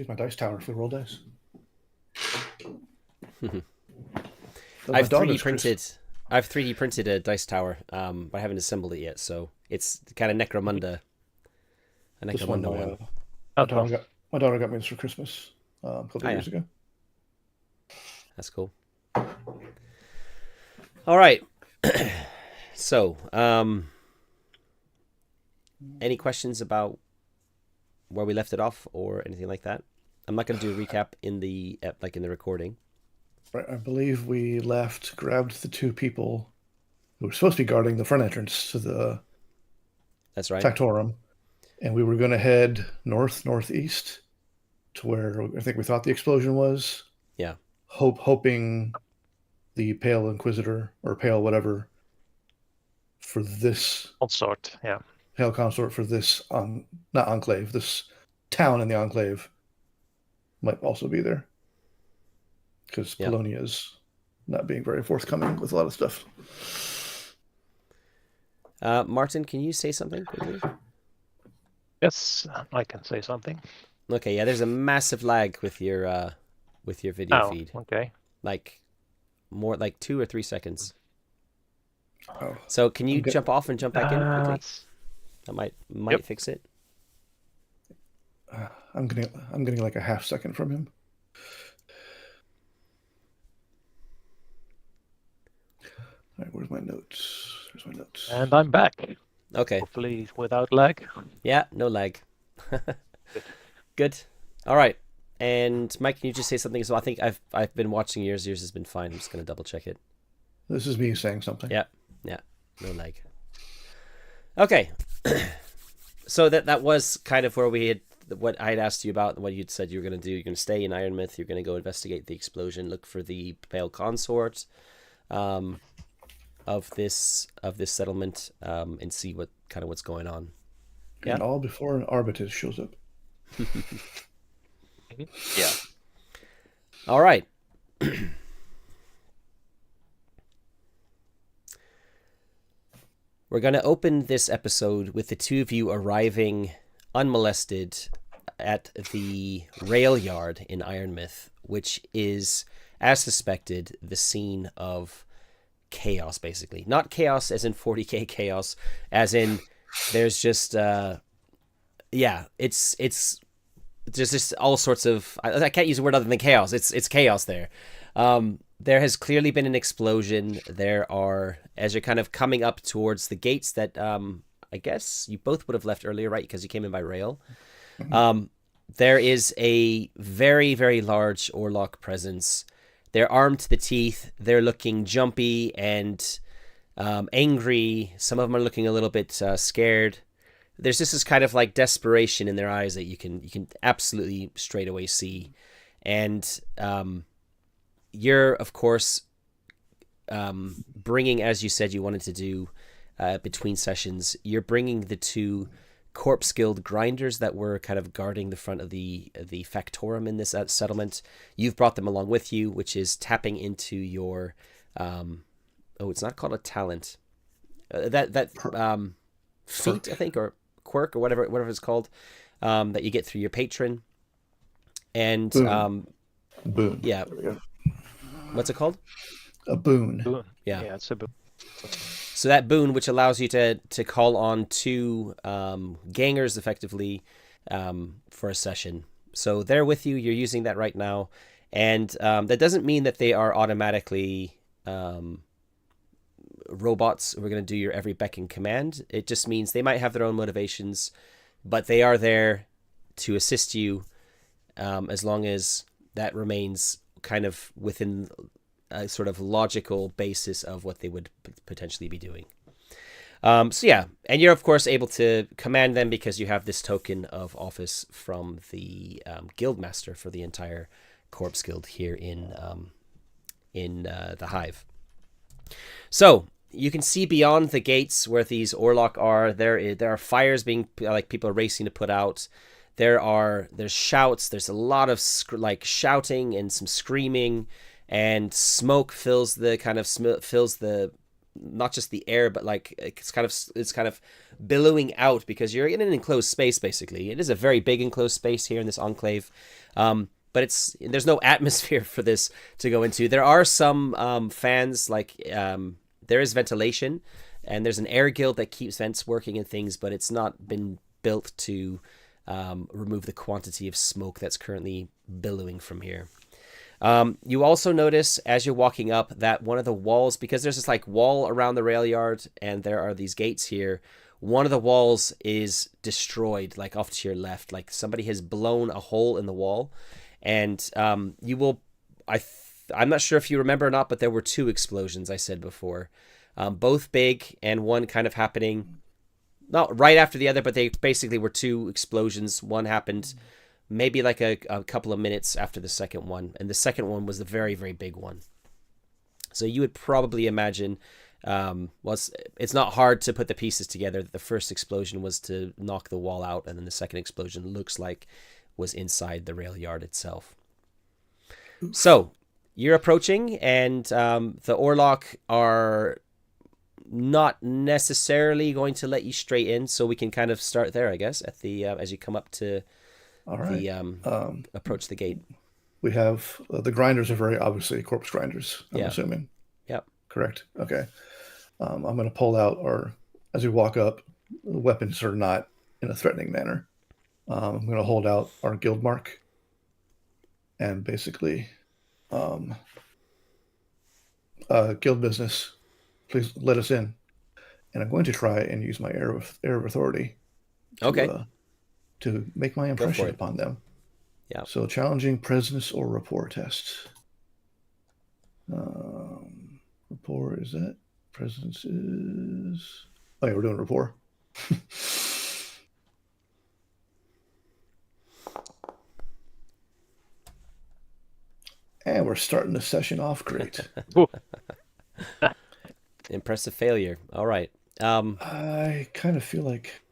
use my dice tower for roll dice. I've 3D printed. I've 3D printed a dice tower, but I haven't assembled it yet. So it's kind of Necromunda. A Necromunda one. My daughter got me this for Christmas a couple of years ago. That's cool. All right. So, any questions about where we left it off or anything like that? I'm not going to do a recap in the recording. Right, I believe we grabbed the two people who were supposed to be guarding the front entrance to the That's right. Factorum, and we were going to head northeast to where I think we thought the explosion was. Yeah. Hoping the Pale Inquisitor or Pale whatever for this consort, Pale Consort for this not enclave, this town in the enclave might also be there. Because Polonia is not being very forthcoming with a lot of stuff. Martin, can you say something quickly? Yes, I can say something. Okay, yeah, there's a massive lag with your video feed. Okay. Like more like 2 or 3 seconds. Oh. So can you jump off and jump back in quickly? That might fix it. I'm getting like a half second from him. All right, where's my notes? There's my notes. And I'm back. Okay. Hopefully without lag. Yeah, no lag. Good. All right. And Mike, can you just say something? So I think I've been watching yours. Yours has been fine. I'm just going to double check it. This is me saying something. Yeah. No lag. Okay. So that was kind of where we had what I had asked you about, what you'd said you were going to do. You're going to stay in Ironmouth. You're going to go investigate the explosion, look for the Pale Consort of this settlement, and see what's going on. Yeah. And all before an Arbitus shows up. Yeah. All right. We're going to open this episode with the two of you arriving unmolested at the rail yard in Ironmouth, which is, as suspected, the scene of chaos, basically. Not chaos as in 40k chaos, as in there's just, it's just all sorts of, I can't use a word other than chaos. It's chaos there. There has clearly been an explosion. There are, as you're kind of coming up towards the gates that I guess you both would have left earlier, right? Because you came in by rail. There is a very, very large Orlok presence. They're armed to the teeth. They're looking jumpy and angry. Some of them are looking a little bit scared. There's just this kind of like desperation in their eyes that you can absolutely straight away see. And you're, of course, bringing, as you said you wanted to do between sessions, you're bringing the two Corpse Guild grinders that were kind of guarding the front of the Factorum in this settlement. You've brought them along with you, which is tapping into your it's not called a talent, feat, I think, or quirk, or whatever it's called, that you get through your patron. And boon. Yeah. What's it called? A boon. Yeah, it's a boon. So that boon, which allows you to call on two gangers effectively for a session. So they're with you. You're using that right now. And that doesn't mean that they are automatically robots who are going to do your every beck and command. It just means they might have their own motivations, but they are there to assist you as long as that remains kind of within a sort of logical basis of what they would potentially be doing. So yeah, and you're of course able to command them because you have this token of office from the guildmaster for the entire Corpse Guild here in the Hive. So you can see beyond the gates where these Orlok are. There are fires being, like, people are racing to put out. There's shouts. There's a lot of shouting and some screaming, and smoke fills the not just the air, but like it's kind of billowing out because you're in an enclosed space. Basically, it is a very big enclosed space here in this enclave, but there's no atmosphere for this to go into. There are some fans, like there is ventilation, and there's an air guild that keeps vents working and things, but it's not been built to remove the quantity of smoke that's currently billowing from here. You also notice as you're walking up that one of the walls, because there's this like wall around the rail yard and there are these gates here, one of the walls is destroyed, like off to your left, like somebody has blown a hole in the wall. And you will, I'm not sure if you remember or not, but there were 2 explosions I said before, both big, and one kind of happening not right after the other, but they basically were 2 explosions. One happened maybe like a couple of minutes after the second one, and the second one was the very, very big one. So you would probably imagine, it's not hard to put the pieces together that the first explosion was to knock the wall out, and then the second explosion looks like was inside the rail yard itself. So you're approaching, and the Orlok are not necessarily going to let you straight in, so we can kind of start there, I guess, at the as you come up to All right. approach the gate. We have the grinders are very obviously corpse grinders, I'm assuming. Yep. Correct. Okay. I'm going to pull out, or as we walk up, the weapons are not in a threatening manner. I'm going to hold out our guild mark and basically, guild business, please let us in. And I'm going to try and use my air of authority to make my impression upon them. Yeah. So challenging presence or rapport test. Rapport is that? Presence is... Oh yeah, we're doing rapport. And we're starting the session off great. Impressive failure. All right. I kind of feel like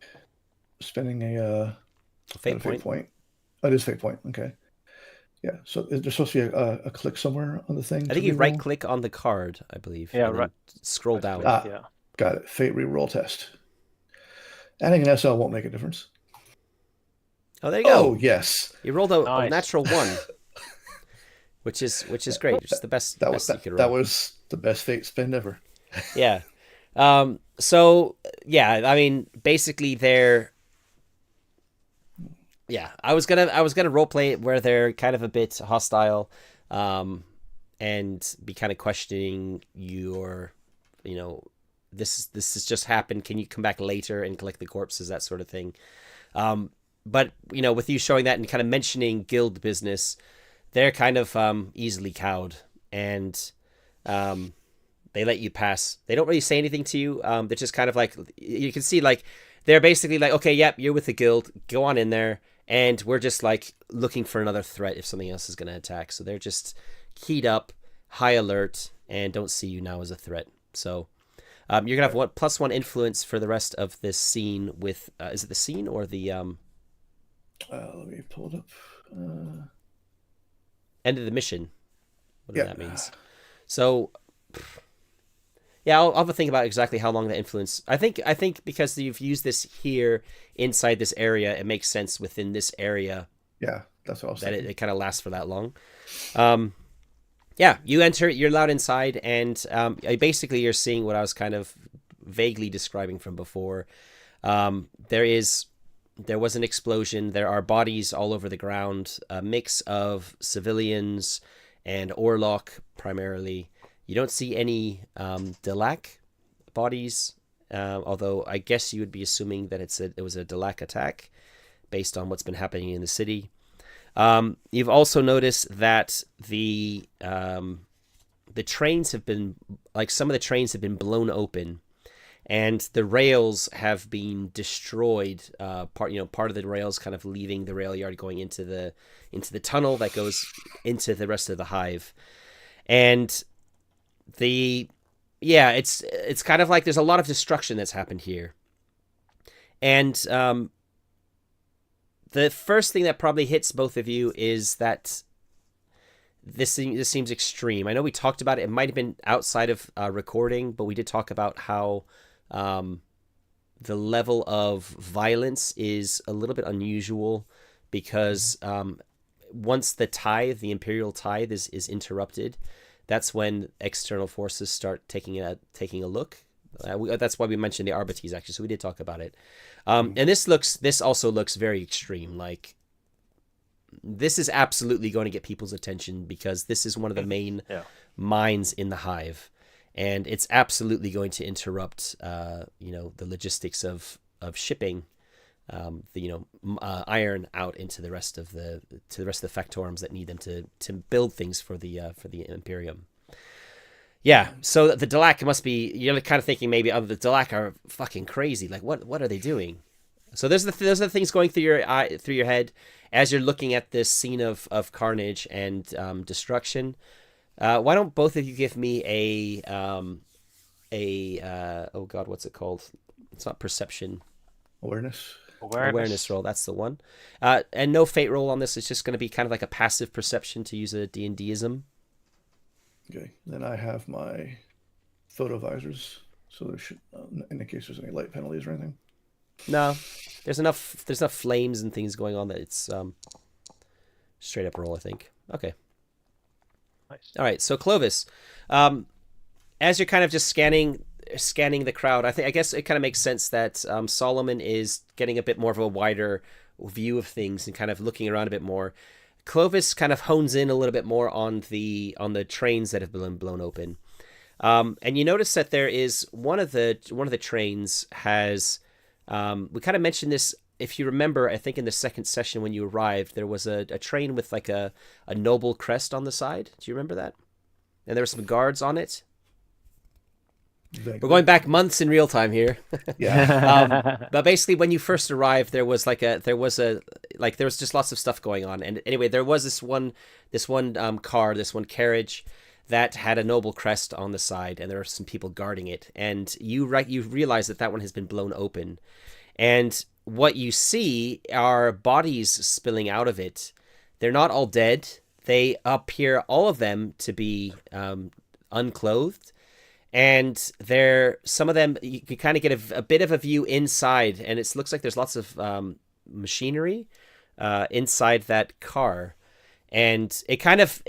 spending a fate point. Oh, it is fate point. Okay. Yeah. So is there supposed to be a click somewhere on the thing? I think you right click on the card, I believe. Yeah, right. Scroll down. Yeah. Got it. Fate reroll test. Adding an SL won't make a difference. Oh, there you go. Oh, yes. You rolled a natural 1. Which is great. It's the best. That was the best fate spend ever. Yeah. So yeah, I mean, basically they're. Yeah, I was gonna role play it where they're kind of a bit hostile, and be kind of questioning your, this has just happened. Can you come back later and collect the corpses, that sort of thing. But with you showing that and kind of mentioning guild business, they're kind of easily cowed, and they let you pass. They don't really say anything to you. They're just kind of like, you can see like they're basically like, okay, yep, you're with the guild, go on in there, and we're just like looking for another threat if something else is going to attack. So they're just keyed up, high alert, and don't see you now as a threat. So you're gonna have +1 influence for the rest of this scene with is it the scene or the let me pull it up. End of the mission, whatever that means. So yeah, I'll have a think about exactly how long that influence. I think because you've used this here inside this area, it makes sense within this area. Yeah, that's what I was that thinking. it kind of lasts for that long. Yeah, you enter, you're allowed inside, and basically you're seeing what I was kind of vaguely describing from before. There was an explosion. There are bodies all over the ground, a mix of civilians and Orlok primarily. You don't see any Delac bodies, although I guess you would be assuming that it was a Delac attack based on what's been happening in the city. You've also noticed that the trains have been, like, some of the trains have been blown open, and the rails have been destroyed. Part of the rails kind of leaving the rail yard, going into the tunnel that goes into the rest of the hive, and it's kind of like there's a lot of destruction that's happened here, and the first thing that probably hits both of you is that this seems extreme. I know we talked about it. It might have been outside of recording, but we did talk about how the level of violence is a little bit unusual because once the imperial tithe is interrupted, that's when external forces start taking a look. That's why we mentioned the Arbites, actually. So we did talk about it. And this also looks very extreme. Like, this is absolutely going to get people's attention because this is one of the main mines in the hive, and it's absolutely going to interrupt, the logistics of shipping, iron out into the rest of the factorums that need them to build things for the Imperium. Yeah, so the Delac must be. You're kind of thinking maybe, the Delac are fucking crazy. Like, what are they doing? So those are the things going through your head as you're looking at this scene of carnage and destruction. Why don't both of you give me oh god, what's it called? It's not perception. Awareness roll. That's the one. And no fate roll on this. It's just going to be kind of like a passive perception, to use a D&Dism. Okay, then I have my photovisors, so there should, in case there's any light penalties or anything. No, there's enough flames and things going on that it's straight up roll, I think. Okay. Nice. All right, so Clovis, as you're kind of just scanning the crowd, I guess it kind of makes sense that Solomon is getting a bit more of a wider view of things and kind of looking around a bit more. Clovis kind of hones in a little bit more on the trains that have been blown open, and you notice that there is one of the trains has. We kind of mentioned this, if you remember, I think in the second session when you arrived, there was a train with like a noble crest on the side. Do you remember that? And there were some guards on it. We're going back months in real time here. Yeah. But basically, when you first arrived, there was just lots of stuff going on. And anyway, there was this one carriage that had a noble crest on the side, and there are some people guarding it. And you realize that one has been blown open, and what you see are bodies spilling out of it. They're not all dead. They appear, all of them, to be unclothed. And some of them, you can kind of get a bit of a view inside, and it looks like there's lots of machinery inside that car, and it kind of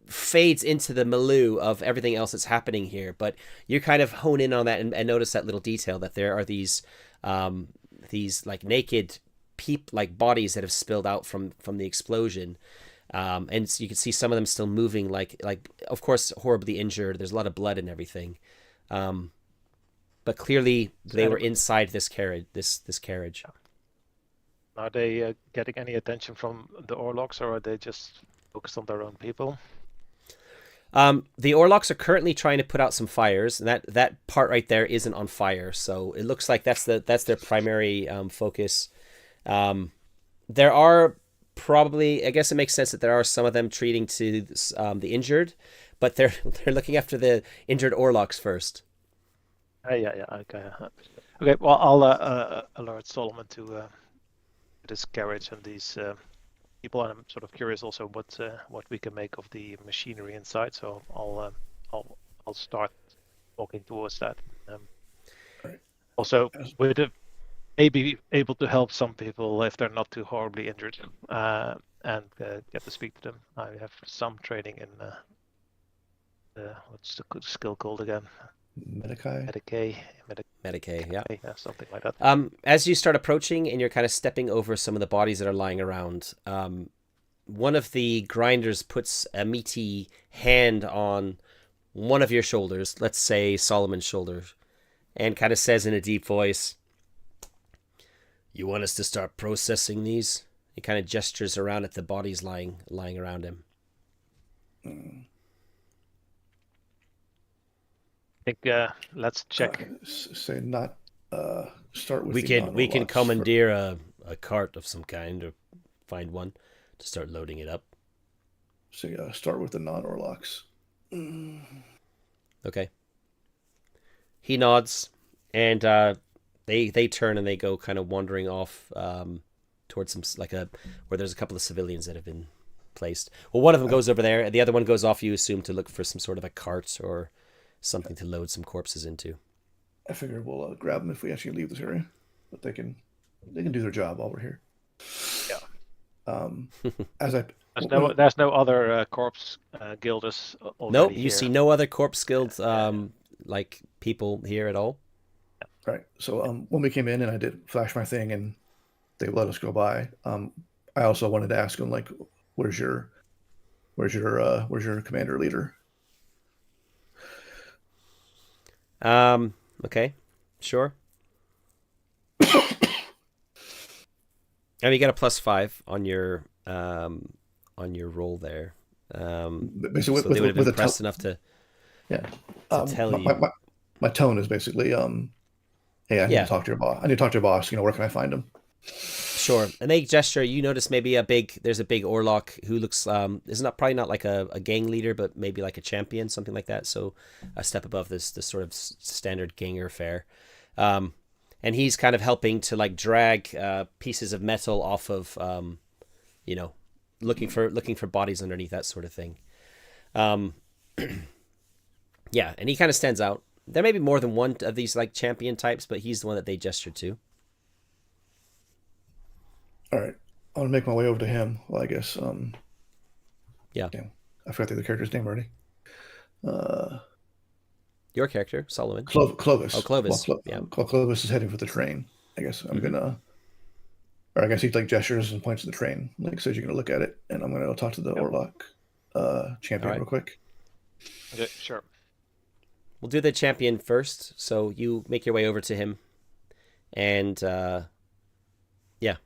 fades into the milieu of everything else that's happening here. But you kind of hone in on that and notice that little detail, that there are these like naked like bodies that have spilled out from the explosion. And so you can see some of them still moving, like of course horribly injured. There's a lot of blood and everything, but clearly they were inside this carriage. Are they getting any attention from the Orlocks, or are they just focused on their own people? The Orlocks are currently trying to put out some fires, and that part right there isn't on fire, so it looks like that's their primary focus. There are probably, I guess it makes sense that there are some of them treating to the injured, but they're looking after the injured Orlocks first. Yeah. Okay. Well, I'll alert Solomon to this carriage and these people, and I'm sort of curious also what we can make of the machinery inside. So I'll start walking towards that. Right. Also, with the maybe able to help some people if they're not too horribly injured, and get to speak to them. I have some training in what's the skill called again? Medicae, yeah, something like that. As you start approaching and you're kind of stepping over some of the bodies that are lying around, one of the grinders puts a meaty hand on one of your shoulders, let's say Solomon's shoulder, and kind of says in a deep voice, "You want us to start processing these?" He kind of gestures around at the bodies lying around him. I think let's check. Say not start with. We can commandeer a cart of some kind, or find one to start loading it up. So start with the non-Orlocks. Okay. He nods, and they turn and they go kind of wandering off towards some where there's a couple of civilians that have been placed. Well, one of them goes over there, and the other one goes off, you assume, to look for some sort of a cart or something to load some corpses into. I figure we'll grab them if we actually leave this area, but they can do their job while we're here. Yeah. As I there's no other corpse guilders already Nope, you here. see no other corpse guild like people here at all. Right. So when we came in and I did flash my thing and they let us go by, I also wanted to ask them, like, where's your commander leader? Okay, sure. And you got a +5 on your roll there. Basically, so they would have been impressed enough to tell you. My tone is basically, hey, I need to talk to your boss. I need to talk to your boss. Where can I find him? Sure. And they gesture. You notice maybe there's a big Orlok who looks is probably not like a gang leader, but maybe like a champion, something like that. So a step above this sort of standard ganger fare. And he's kind of helping to like drag pieces of metal off of looking for bodies underneath, that sort of thing. Yeah, and he kind of stands out. There may be more than one of these like champion types, but he's the one that they gestured to. All right, I want to make my way over to him. Well, I guess. Yeah. Damn, I forgot the character's name already. Your character, Solomon. Clovis. Oh, Clovis. Yeah. Clovis is heading for the train. I guess I'm gonna. Or I guess he like gestures and points to the train, like says you're gonna look at it, and I'm gonna go talk to the Orlok champion real quick. Okay, sure. We'll do the champion first. So you make your way over to him, and yeah,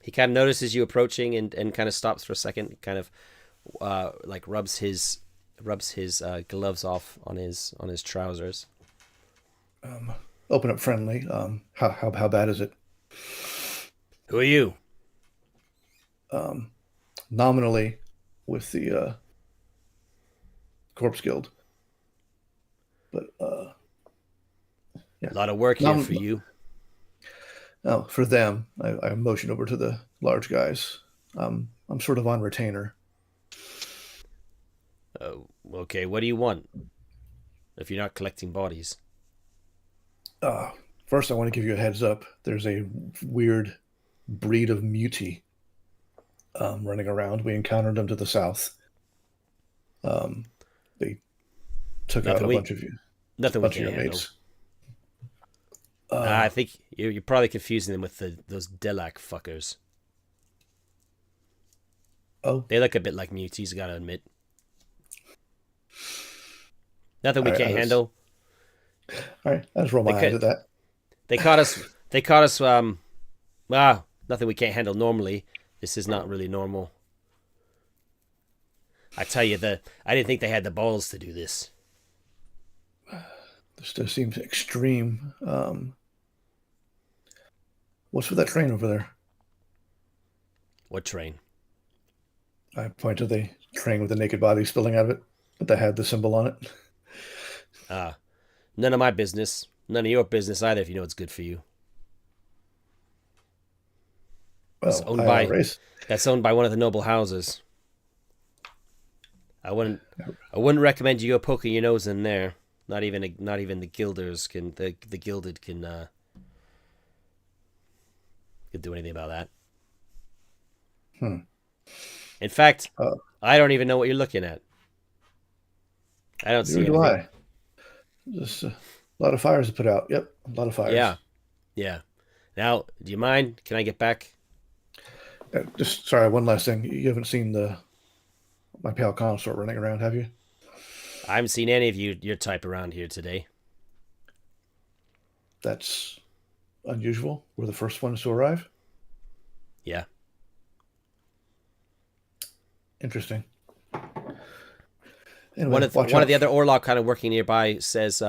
he kind of notices you approaching and kind of stops for a second, kind of like rubs his gloves off on his trousers. Open up friendly. How bad is it? Who are you? Nominally with the Corpse Guild, but yeah, A lot of work here for you. No, for them, I motion over to the large guys. I'm sort of on retainer. Okay, what do you want? If you're not collecting bodies. First, I want to give you a heads up. There's a weird breed of mutie running around. We encountered them to the south. They took out a bunch of you. Nothing we can handle. Mates. I think you're probably confusing them with those Delac fuckers. Oh, they look a bit like muties, I gotta admit. Nothing we can't handle. All right, I just roll my eyes at that. They caught us. Nothing we can't handle normally. This is not really normal. I tell you, I didn't think they had the balls to do this. This just seems extreme. What's with that train over there? What train? I point to the train with the naked body spilling out of it, but that had the symbol on it. None of my business. None of your business either, if you know what's good for you. Well, that's owned by one of the noble houses. I wouldn't recommend you go poking your nose in there. Not even the guilders can the gilded can do anything about that. In fact, I don't even know what you're looking at. I don't see anything. I. Just a lot of fires to put out. Yep, a lot of fires. Yeah. Now, do you mind? Can I get back? Just sorry, one last thing. You haven't seen my pale consort running around, have you? I haven't seen any of your type around here today. That's unusual. We're the first ones to arrive. Yeah. Interesting. Anyway, one of the other Orlok kind of working nearby says,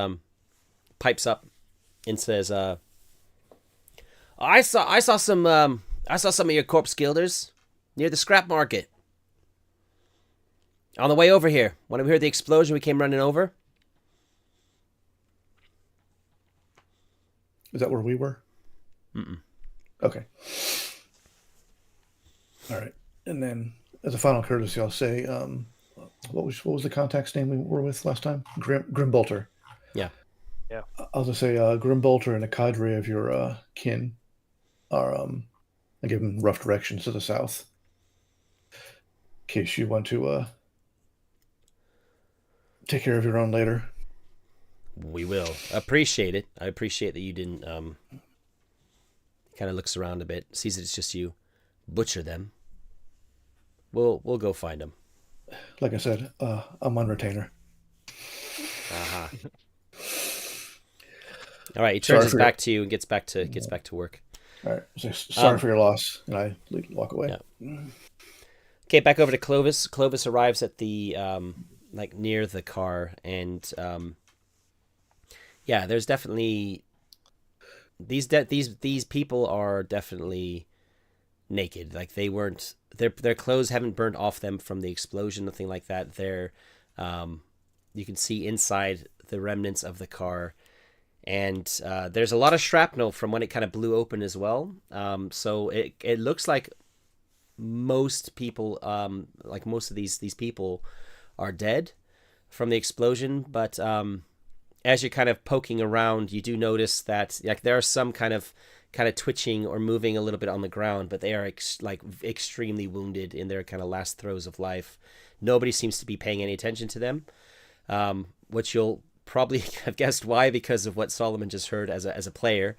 pipes up and says, I saw some of your corpse guilders near the scrap market. On the way over here, when we heard the explosion, we came running over. Is that where we were? Mm-mm. Okay. All right. And then as a final courtesy, I'll say, what was the contact's name we were with last time? Grim Bolter. Yeah. Yeah. I'll just say Grim Bolter and a cadre of your kin are I give them rough directions to the south, in case you want to take care of your own later. We will. Appreciate it. I appreciate that you didn't kind of looks around a bit, sees that it's just you. Butcher them. We'll go find them. Like I said, I'm on retainer. Aha. All right, he turns his back to you and gets back to work. All right. So, sorry for your loss, and I walk away. Yeah. Okay, back over to Clovis. Clovis arrives at the like near the car, and yeah, there's definitely these people are definitely naked. Like they weren't their clothes haven't burnt off them from the explosion, nothing like that. They're you can see inside the remnants of the car. And there's a lot of shrapnel from when it kind of blew open as well. So it looks like most people, like most of these people, are dead from the explosion. But as you're kind of poking around, you do notice that like there are some kind of twitching or moving a little bit on the ground, but they are extremely wounded in their kind of last throes of life. Nobody seems to be paying any attention to them, which you'll probably have guessed why, because of what Solomon just heard as a player,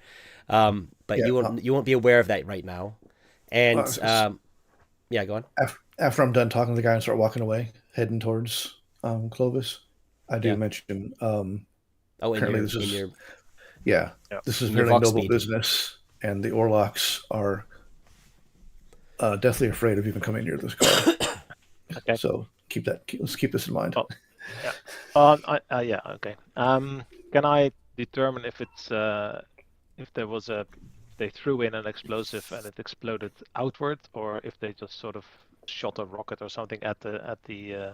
but you won't be aware of that right now. And yeah, go on. After I'm done talking to the guy and start walking away, heading towards Clovis, I do mention. This is very noble business, and the Orlocks are deathly afraid of even coming near this car. Okay. So let's keep this in mind. Oh. Yeah. Yeah. Okay. Can I determine if it's if there was they threw in an explosive and it exploded outward, or if they just sort of shot a rocket or something at the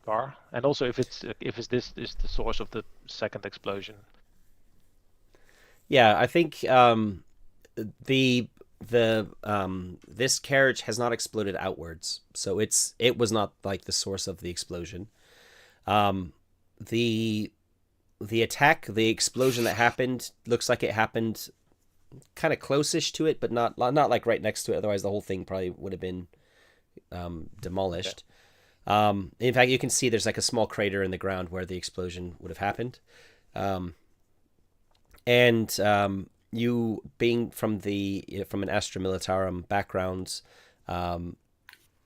car, and also if this is the source of the second explosion? Yeah, I think this carriage has not exploded outwards, so it was not like the source of the explosion. The the explosion that happened looks like it happened kind of close-ish to it, but not like right next to it. Otherwise, the whole thing probably would have been demolished. Okay. In fact, you can see there's like a small crater in the ground where the explosion would have happened. You being from an Astra Militarum background,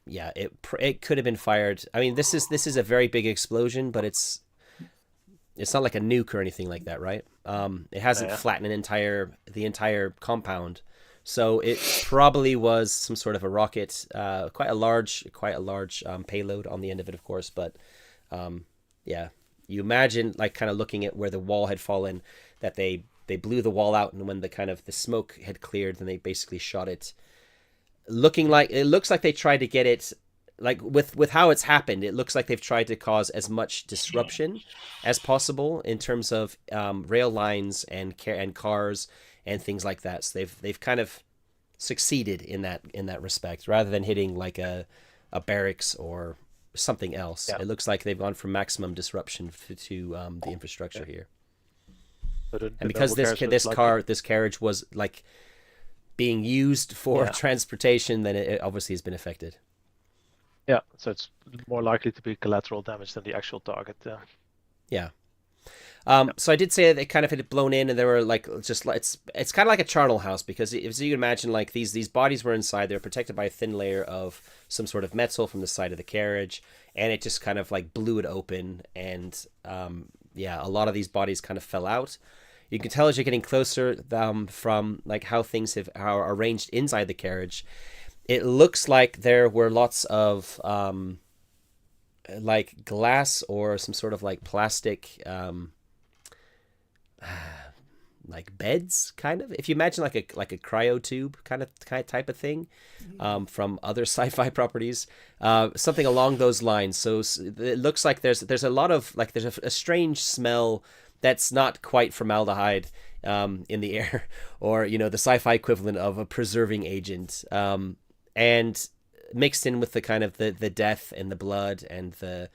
it could have been fired. I mean, this is a very big explosion, but it's not like a nuke or anything like that, right? It hasn't flattened the entire compound, so it probably was some sort of a rocket, quite a large payload on the end of it, of course. But you imagine, like, kind of looking at where the wall had fallen, that they blew the wall out, and when the smoke had cleared, then they basically shot it. It looks like they tried to get it, like with how it's happened, it looks like they've tried to cause as much disruption as possible in terms of rail lines and cars and things like that. So they've kind of succeeded in that respect, rather than hitting like a barracks or something else. Yeah. It looks like they've gone from maximum disruption to the infrastructure here. And because this carriage was like being used for transportation, then it obviously has been affected. Yeah, so it's more likely to be collateral damage than the actual target. Yeah. So I did say they kind of had blown in, and they were like it's kind of like a charnel house, because as you can imagine, like these bodies were inside. They were protected by a thin layer of some sort of metal from the side of the carriage, and it just kind of like blew it open, and a lot of these bodies kind of fell out. You can tell as you're getting closer from like how things are arranged inside the carriage. It looks like there were lots of like glass or some sort of like plastic like beds, kind of. If you imagine like a cryo tube kind of type of thing from other sci-fi properties, something along those lines. So it looks like there's a lot of like there's a strange smell that's not quite formaldehyde in the air, or the sci-fi equivalent of a preserving agent. and mixed in with the kind of the death and the blood and the,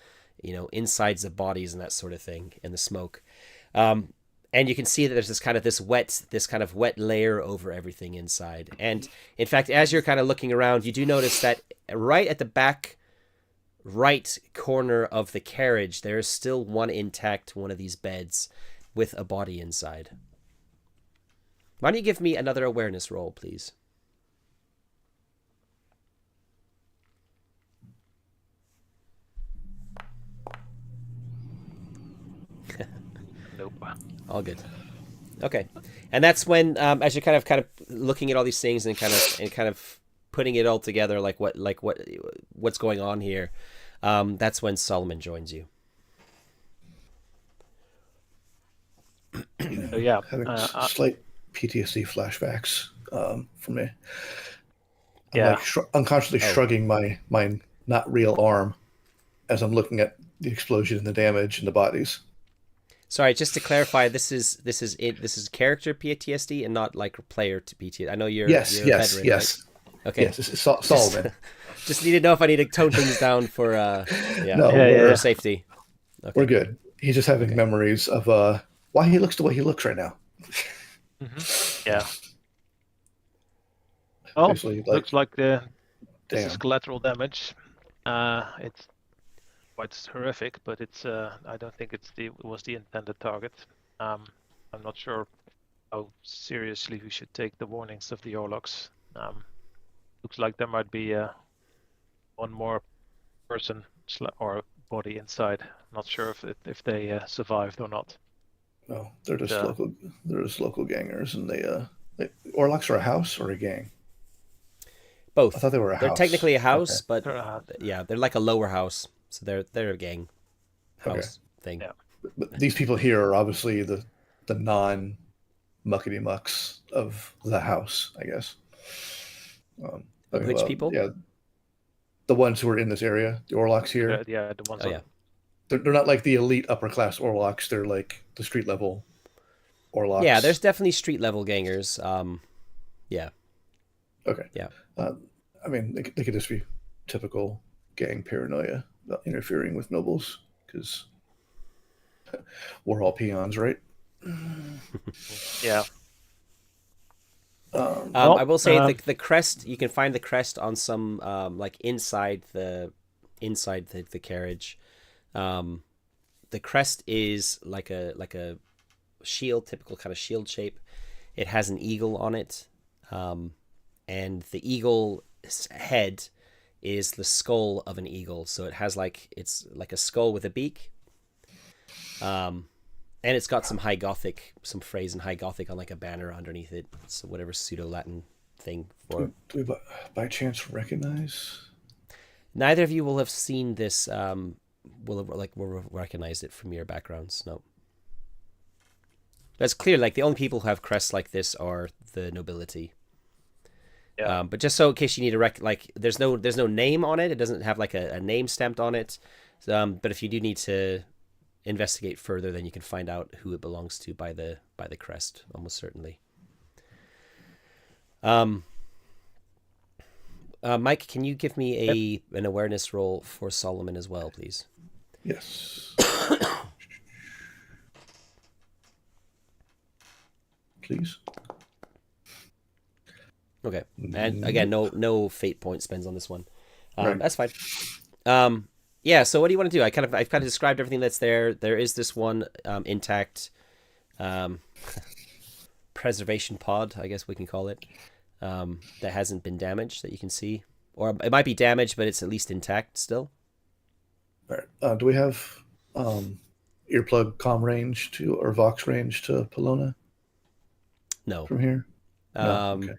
insides of bodies and that sort of thing, and the smoke. And you can see that there's this kind of wet layer over everything inside. And in fact, as you're kind of looking around, you do notice that right at the back right corner of the carriage, there is still one of these beds with a body inside. Why don't you give me another awareness roll, please? Nope. All good. Okay, and that's when, as you're kind of looking at all these things and kind of putting it all together, what's going on here. That's when Solomon joins you. So yeah, Having slight PTSD flashbacks for me. I'm Yeah. unconsciously shrugging my not real arm as I'm looking at the explosion and the damage and the bodies. Sorry, just to clarify, this is character PTSD and not like player to PTSD. I know you're a veteran, yes. Right? Okay. Yes, it's Solomon. Just need to know if I need to tone things down for No, safety. Okay. We're good. He's just having memories of why he looks the way he looks right now. Mm-hmm. Yeah. Well, looks like this is collateral damage. It's quite horrific, but it's I don't think it was the intended target. I'm not sure how seriously we should take the warnings of the Orlocks. Looks like there might be one more person or body inside. Not sure if they survived or not. No, they're just local gangers, and they Orlocks are a house or a gang? Both. I thought they were a house. They're technically a house, okay. but they're like a lower house, so they're a gang house thing. Yeah. But these people here are obviously the non muckety mucks of the house, I guess. Which people? Yeah, the ones who are in this area, the Orlocks here. Yeah, the ones. They're not like the elite upper class Orlocks. They're like the street level Orlocks. Yeah, there's definitely street level gangers. Yeah. Okay. Yeah. I mean, they could just be typical gang paranoia about interfering with nobles, because we're all peons, right? Yeah. I will say the crest. You can find the crest on some like inside the carriage. The crest is like a shield, typical kind of shield shape. It has an eagle on it, and the eagle's head is the skull of an eagle. So it's like a skull with a beak. And it's got some phrase in High Gothic on like a banner underneath it. So whatever pseudo-Latin thing for. Do we by chance recognize? Neither of you will have seen this. Will recognize it from your backgrounds. No. That's clear. Like the only people who have crests like this are the nobility. Yeah. But just so in case you need to there's no name on it. It doesn't have like a name stamped on it. But if you do need to investigate further, then you can find out who it belongs to by the crest, almost certainly. Mike, can you give me an awareness roll for Solomon as well, please? Yes. Please. Okay, and again, no fate point spends on this one. Right. That's fine. Yeah, so what do you want to do? I've kind of described everything that's there. There is this one intact preservation pod, I guess we can call it, that hasn't been damaged, that you can see. Or it might be damaged, but it's at least intact still. All right. Do we have earplug comm range to, or Vox range to Polona? No. From here? No? Okay.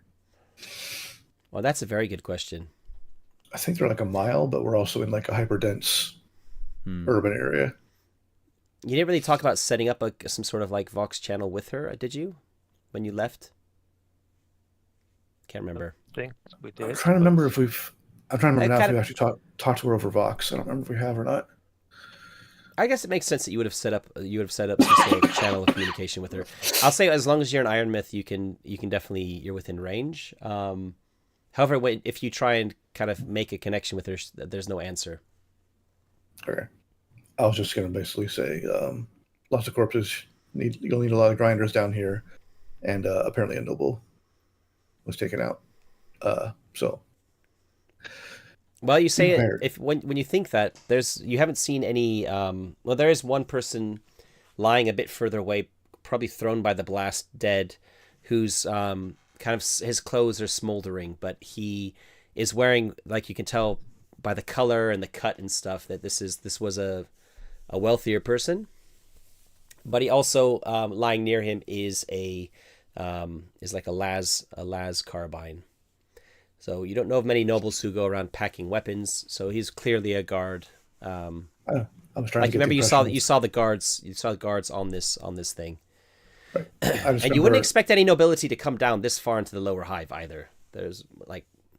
Well, that's a very good question. I think they're like a mile, but we're also in like a hyperdense urban area. You didn't really talk about setting up some sort of like Vox channel with her, did you? When you left? Can't remember. I think we did. I'm trying to remember if we've actually talked to her over Vox. I don't remember if we have or not. I guess it makes sense that you would have set up some sort of channel of communication with her. I'll say as long as you're an Iron Myth, you can definitely, you're within range. However, if you try and kind of make a connection with her, there's no answer. Okay. I was just going to basically say, lots of corpses. You'll need a lot of grinders down here, and apparently a noble was taken out. So. Well, you say it if when you think that you haven't seen any. Well, there is one person lying a bit further away, probably thrown by the blast, dead, who's kind of his clothes are smoldering, but he is wearing, like you can tell by the color and the cut and stuff, that this was a wealthier person. But he also lying near him is like a las carbine. So you don't know of many nobles who go around packing weapons. So he's clearly a guard. I was trying like to remember you saw the guards on this thing. Right. And you wouldn't expect any nobility to come down this far into the lower hive either. There's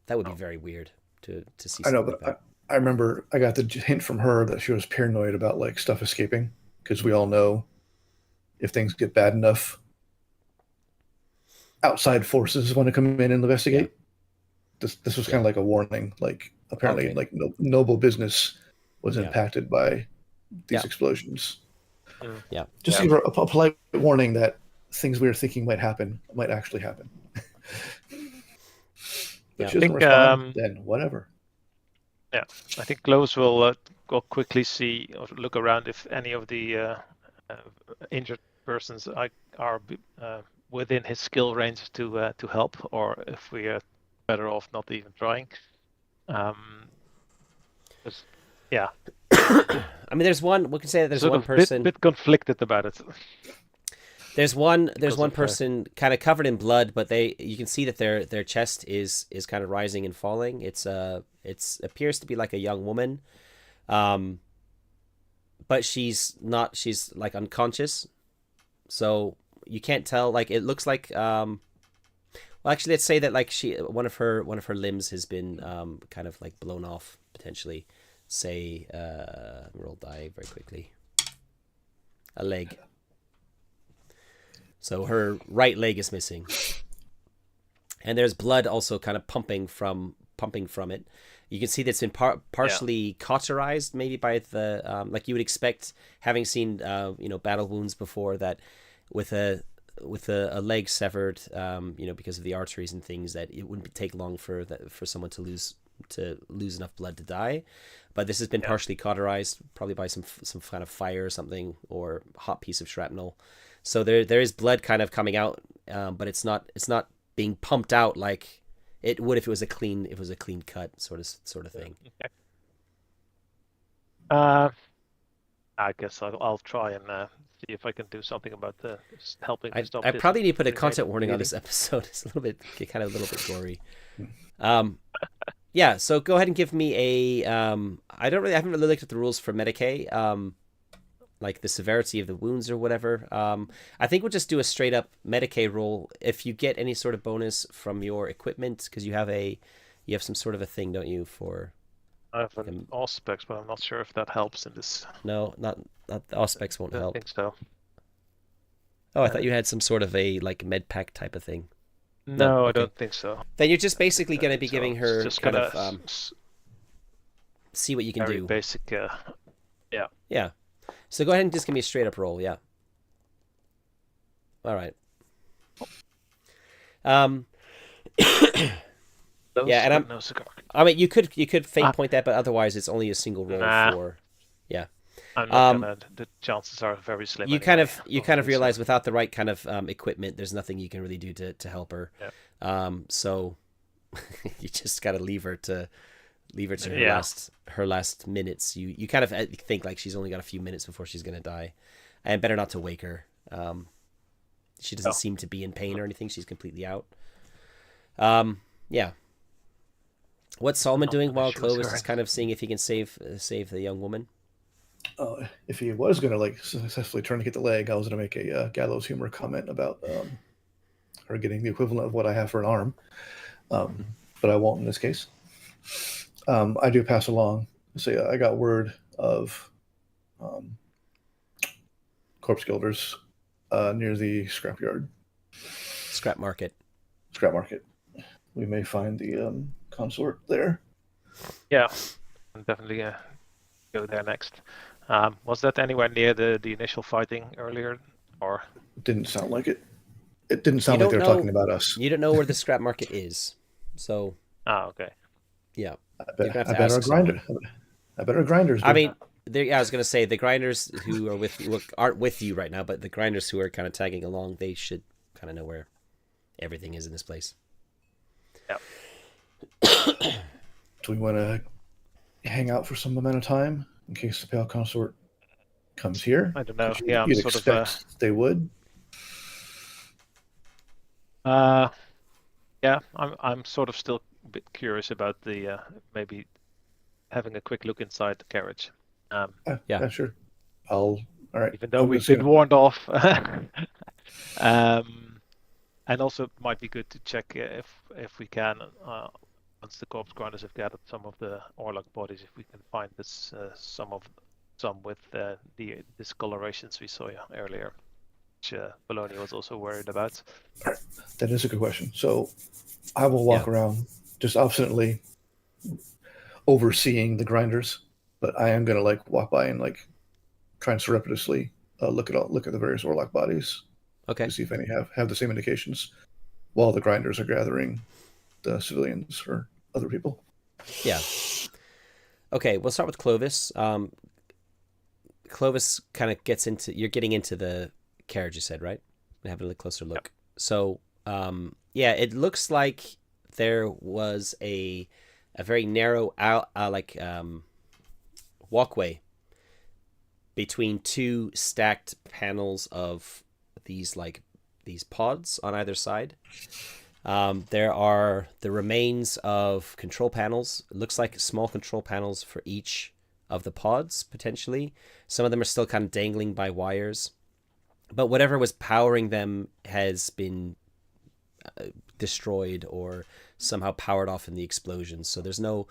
that would be very weird to see. I know, but I remember I got the hint from her that she was paranoid about like stuff escaping, because we all know if things get bad enough, outside forces want to come in and investigate. This was kind of like a warning. Like apparently, like noble business was impacted by these explosions. Yeah, just give her a polite warning that things we were thinking might happen might actually happen. If she doesn't respond, then whatever. Yeah, I think Clovis will go quickly see or look around if any of the injured persons are within his skill range to help, or if we are better off not even trying. Yeah. I mean, there's one. We can say that there's one person bit conflicted about it. There's one person kind of covered in blood, but you can see that their chest is kind of rising and falling. It appears to be like a young woman, but she's not. She's like unconscious, so you can't tell. Like it looks like. Well, actually, let's say that like one of her limbs has been kind of like blown off potentially. Say, roll die very quickly. A leg. So her right leg is missing, and there's blood also kind of pumping from it. You can see that's been partially cauterized, maybe by the like you would expect, having seen battle wounds before, that with a leg severed, because of the arteries and things, that it wouldn't take long for someone to lose enough blood to die. But this has been partially cauterized, probably by some kind of fire or something, or hot piece of shrapnel. So there is blood kind of coming out, but it's not being pumped out like it would if it was a clean cut sort of thing. I guess I'll try and see if I can do something about helping to stop. I probably need to put a content warning on this episode. It's a little bit gory. Yeah, so go ahead and give me a. I haven't really looked at the rules for Medicae, like the severity of the wounds or whatever. I think we'll just do a straight up Medicae roll. If you get any sort of bonus from your equipment, because you have some sort of a thing, don't you? For I have an Auspex, but I'm not sure if that helps in this. No, not the Auspex won't help. I think so. Oh, I thought you had some sort of a like med pack type of thing. No, okay. I don't think so. Then you're just basically going to be giving her just kind of see what you can do. Basic, yeah. Yeah. So go ahead and just give me a straight up roll, yeah. All right. Yeah, and I mean, you could fate point that, but otherwise it's only a single roll for. Yeah. I'm not gonna. The chances are very slim. You kind of realize without the right kind of equipment, there's nothing you can really do to help her. Yeah. So you just gotta leave her to her last minutes. You kind of think like she's only got a few minutes before she's gonna die, and better not to wake her. She doesn't seem to be in pain or anything. She's completely out. Yeah. What's Solomon doing while Clovis is kind of seeing if he can save the young woman? If he was going to like successfully tourniquet the leg, I was going to make a gallows humor comment about her getting the equivalent of what I have for an arm, but I won't in this case. I do pass along. Say I got word of corpse guilders near the scrap market. we may find the consort there. Yeah, I'm definitely go there next. Was that anywhere near the initial fighting earlier, or? Didn't sound like it. It didn't You sound like don't they were know. talking about us. You don't know where the scrap market is, so Okay. yeah, I you're gonna have bet, I to bet our ask someone. grinder. I bet our grinders. I do. mean, I was gonna say the grinders who are with you aren't with you right now, but the grinders who are kind of tagging along, they should kind of know where everything is in this place. Yeah. Do we want to hang out for some amount of time in case the Pale Consort comes here? I don't know. 'Cause Yeah, I'm you'd sort of. expect they would. Yeah, I'm sort of still a bit curious about the maybe having a quick look inside the carriage. Yeah. Sure. All right. Even though I'm we've just been gonna- warned off. And also it might be good to check if we can, once the corpse grinders have gathered some of the Orlok bodies, if we can find this some with the discolorations we saw earlier, which Bologna was also worried about. That is a good question. So I will walk Yeah. around just obstinately overseeing the grinders, but I am going to like walk by and like try and surreptitiously look at the various Orlok bodies Okay. to see if any have the same indications while the grinders are gathering the civilians or other people. Yeah. Okay, we'll start with Clovis. Clovis kind of gets into, you're getting into the carriage, you said, right? And having a closer look. Yep. So, yeah, it looks like there was a very narrow walkway between two stacked panels of these pods on either side. There are the remains of control panels. It looks like small control panels for each of the pods, potentially. Some of them are still kind of dangling by wires. But whatever was powering them has been destroyed or somehow powered off in the explosion. So there's no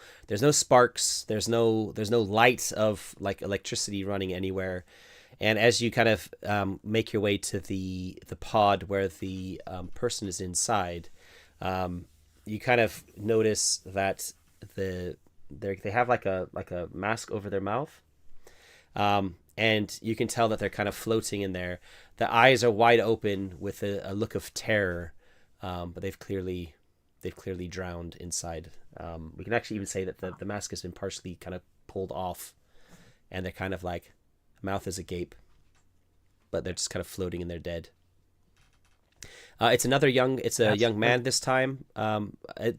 sparks, there's no light of like electricity running anywhere. And as you kind of make your way to the pod where the person is inside, you kind of notice that they have like a mask over their mouth, and you can tell that they're kind of floating in there. The eyes are wide open with a look of terror, but they've clearly drowned inside. We can actually even say that the mask has been partially kind of pulled off, and they're kind of like mouth is agape, but they're just kind of floating in their dead. It's a young man this time.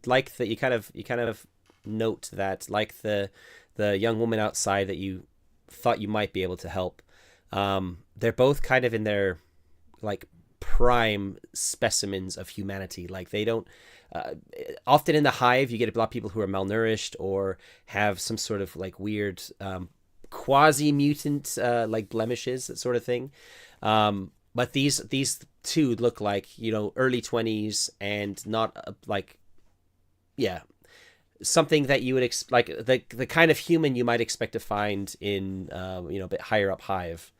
Like that, you kind of note that, like the young woman outside that you thought you might be able to help. They're both kind of in their like prime specimens of humanity. Like they don't. Often in the hive, you get a lot of people who are malnourished or have some sort of like weird quasi-mutant like blemishes, that sort of thing. But these two look like, early 20s and not something that you would like the kind of human you might expect to find in a bit higher up hive.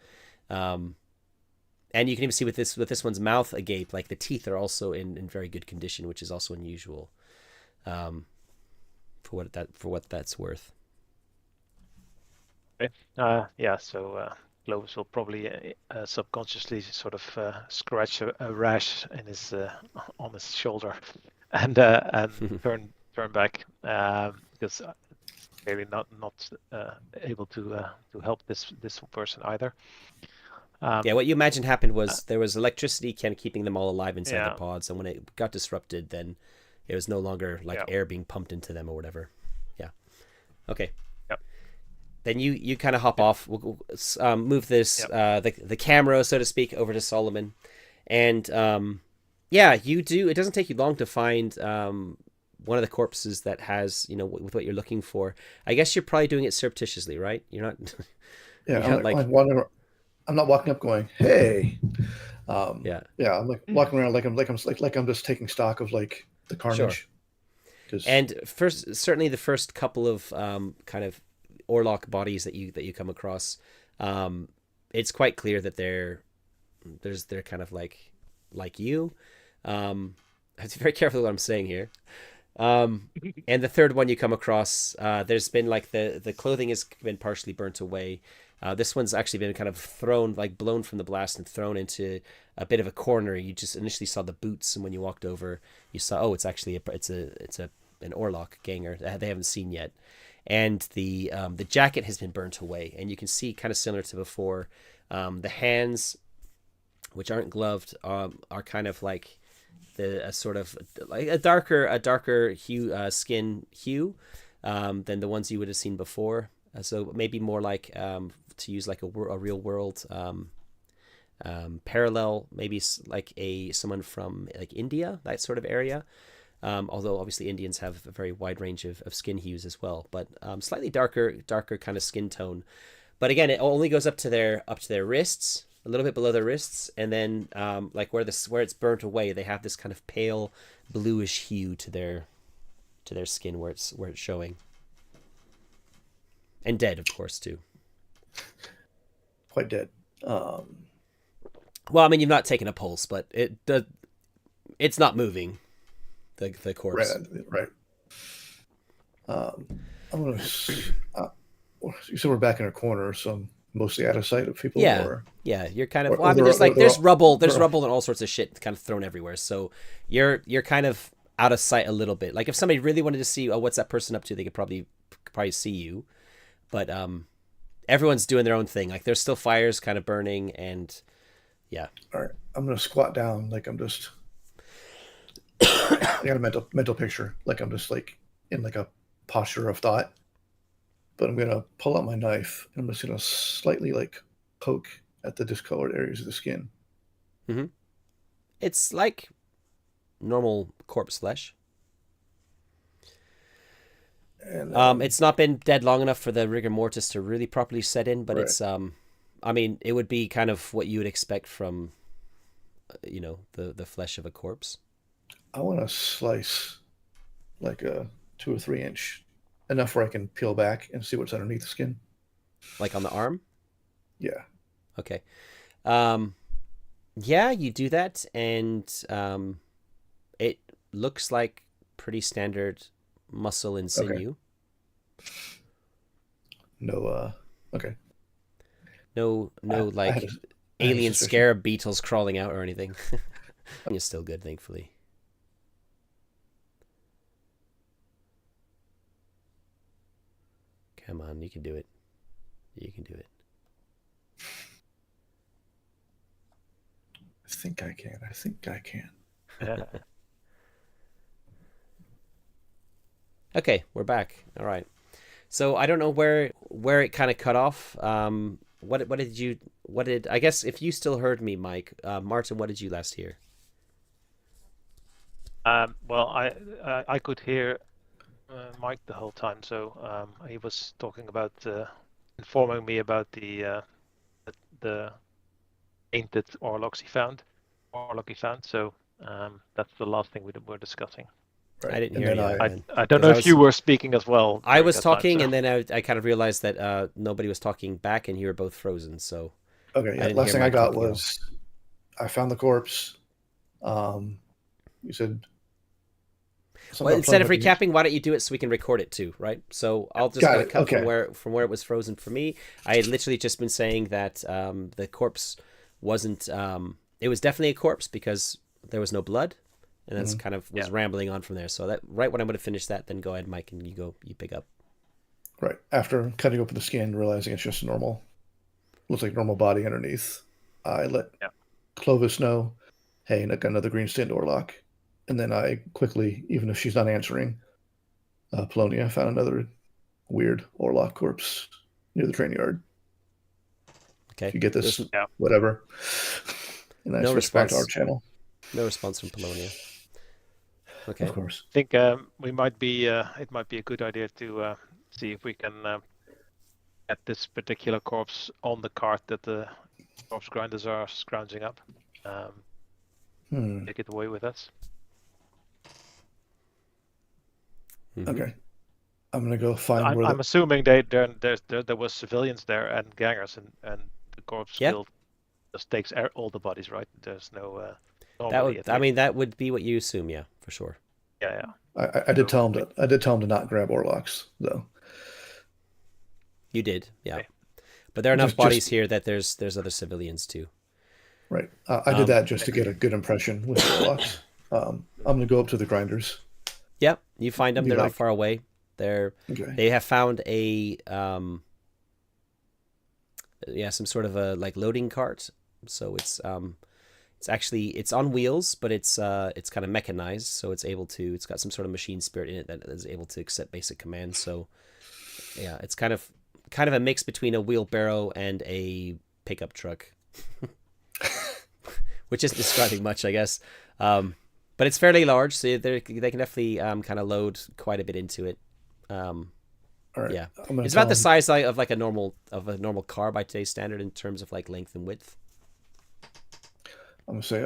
And you can even see with this one's mouth agape, like the teeth are also in very good condition, which is also unusual, for what that's worth. Okay. So Clovis will probably subconsciously sort of scratch a rash in his on his shoulder, and turn back because clearly not able to help this person either. What you imagined happened was there was electricity kind of keeping them all alive inside Yeah. the pods, and when it got disrupted, then it was no longer like air being pumped into them or whatever. Yeah. Okay. Yep. Then you kind of hop off. We'll move this the camera, so to speak, over to Solomon, and you do. It doesn't take you long to find one of the corpses that has with what you're looking for. I guess you're probably doing it surreptitiously, right? You're not. Yeah, you're not I'm not walking up going, "Hey." Yeah. I'm like walking around like I'm just taking stock of like the carnage. Sure. And certainly the first couple of kind of Orlok bodies that you come across, it's quite clear that they're kind of like you. I have to be very careful what I'm saying here. And the third one you come across, there's been like the clothing has been partially burnt away. This one's actually been kind of thrown, like blown from the blast and thrown into a bit of a corner. You just initially saw the boots, and when you walked over, you saw, oh, it's actually an Orlok ganger that they haven't seen yet. And the jacket has been burnt away, and you can see, kind of similar to before, the hands, which aren't gloved, are kind of like a sort of like a darker hue, skin hue, than the ones you would have seen before. So maybe more like, to use like a real world parallel, maybe like someone from like India, that sort of area. Although obviously Indians have a very wide range of skin hues as well, but slightly darker kind of skin tone. But again, it only goes up to their wrists, a little bit below their wrists, and then like where it's burnt away, they have this kind of pale bluish hue to their skin where it's showing. And dead, of course, too. Quite dead. Well, I mean, you've not taken a pulse, but it's not moving. The corpse. Right. I'm gonna. You said we're back in a corner, so I'm mostly out of sight of people. Yeah, or, yeah. You're kind of. or Well, I mean, they're- there's they're- rubble, they're- rubble and all sorts of shit kind of thrown everywhere. So you're kind of out of sight a little bit. Like if somebody really wanted to see, oh, what's that person up to? They could probably see you, but everyone's doing their own thing. Like there's still fires kind of burning, and yeah. All right, I'm gonna squat down like I'm just. I got a mental picture, like I'm just like in like a posture of thought. But I'm gonna pull out my knife and I'm just gonna slightly like poke at the discolored areas of the skin. It's like normal corpse flesh. And It's not been dead long enough for the rigor mortis to really properly set in, but Right. it's I mean, it would be kind of what you would expect from the flesh of a corpse. I want to slice like a 2 or 3 inch, enough where I can peel back and see what's underneath the skin. Like on the arm? Yeah. Okay. Yeah, you do that, and it looks like pretty standard muscle and sinew. No. Okay. No I like had a alien suspicion. scarab beetles crawling out or anything. It's still good, thankfully. Come on, you can do it. You can do it. I think I can. Okay, we're back. All right. So I don't know where it kind of cut off. What did I guess if you still heard me, Mike, Martin, what did you last hear? Well, I could hear Mike the whole time, so he was talking about informing me about the painted Orlocks he found. So that's the last thing we were discussing. Right. I didn't And hear then you. I don't know I if was- you were speaking as well. I during was that time, talking, so- and then I kind of realized that nobody was talking back, and you were both frozen. So Okay. I Yeah. didn't Last hear thing I Mike got talking at all. was I found the corpse. You said. something well, about instead of playing with the recapping, why don't you do it so we can record it too, right? So I'll just Got kind it, of cut okay. from where it was frozen for me. I had literally just been saying that the corpse wasn't. It was definitely a corpse because there was no blood, and that's kind of was rambling on from there. So that right when I'm going to finish that, then go ahead, Mike, and you pick up. Right. After cutting open the skin, realizing it's just normal, looks like normal body underneath, I let Clovis know, hey, I got another green stand Orlock. And then I quickly, even if she's not answering, Polonia found another weird Orlock corpse near the train yard. Okay. If you get this, Yeah. whatever. And I No switched back to our response. channel, No response from Polonia. Okay. of course. I think we might be. It might be a good idea to see if we can get this particular corpse on the cart that the corpse grinders are scrounging up. Take it away with us. Mhm. Okay. I'm going to go find where I'm assuming there was civilians there and gangers, and the corpse Yeah. still just takes all the bodies, right? There's no. That normally, would. at I least. mean, that would be what you assume. Yeah, for sure. Yeah, I did tell him to not grab Orlocks though. You did, yeah. Okay. But there are enough Just- bodies just- here that there's other civilians too. Right. I did that just to okay. get a good impression with the Orlocks. I'm gonna go up to the grinders. Yep, you find them. Be They're not like- far away. Okay. They have found a some sort of a like loading cart. So it's actually it's on wheels, but it's kind of mechanized, so it's got some sort of machine spirit in it that is able to accept basic commands. So yeah, it's kind of a mix between a wheelbarrow and a pickup truck. Which isn't describing much, I guess. But it's fairly large, so they can definitely kind of load quite a bit into it. All right. Yeah, I'm gonna it's about tell the him- size of like a normal car by today's standard in terms of like length and width. I'm gonna say,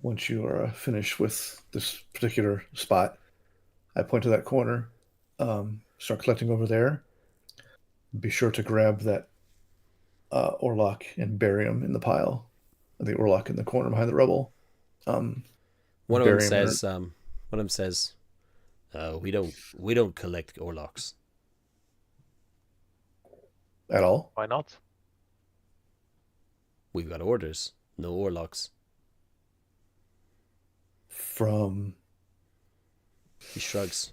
once you are finished with this particular spot, I point to that corner, start collecting over there. Be sure to grab that Orlock and bury him in the pile. The Orlock in the corner behind the rubble. One of them bury him in says, we don't collect Orlocks. at all. Why not? We've got orders, no Orlocks. From He shrugs.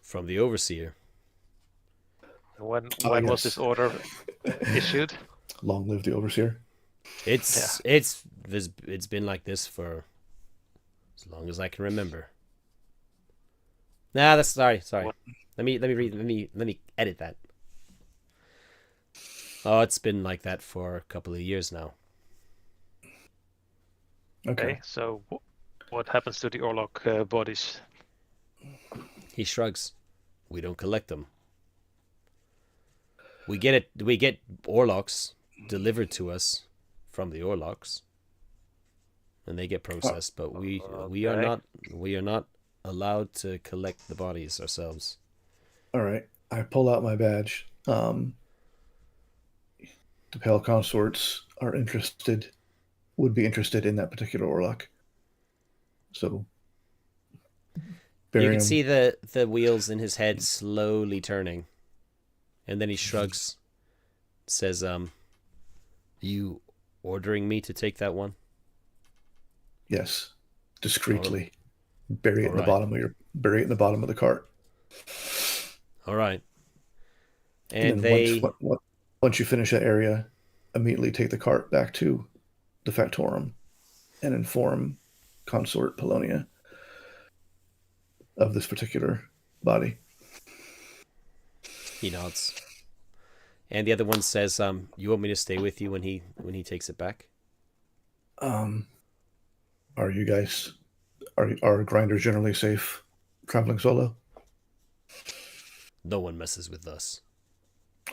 From the overseer. When Oh, was yes. this order issued? Long live the overseer. It's been like this for as long as I can remember. Nah, that's sorry. What? Let me edit that. Oh, it's been like that for a couple of years now. Okay. Okay, so what happens to the Orlok bodies? He shrugs. We don't collect them. We get Orlocks delivered to us from the Orlocks, and they get processed. But we are Okay. not allowed to collect the bodies ourselves. All right. I pull out my badge. The Pale Consorts would be interested in that particular Orlock. So bury You can him. see the wheels in his head slowly turning, and then he shrugs, says, "You ordering me to take that one?" Yes, discreetly. Bury it in the Alright. bury it in the bottom of the cart. All right. And And then once you finish that area, immediately take the cart back to the Factorum and inform Consort Polonia of this particular body. he nods. And the other one says, "You want me to stay with you when he takes it back?" Are you guys are grinders generally safe traveling solo? No one messes with us.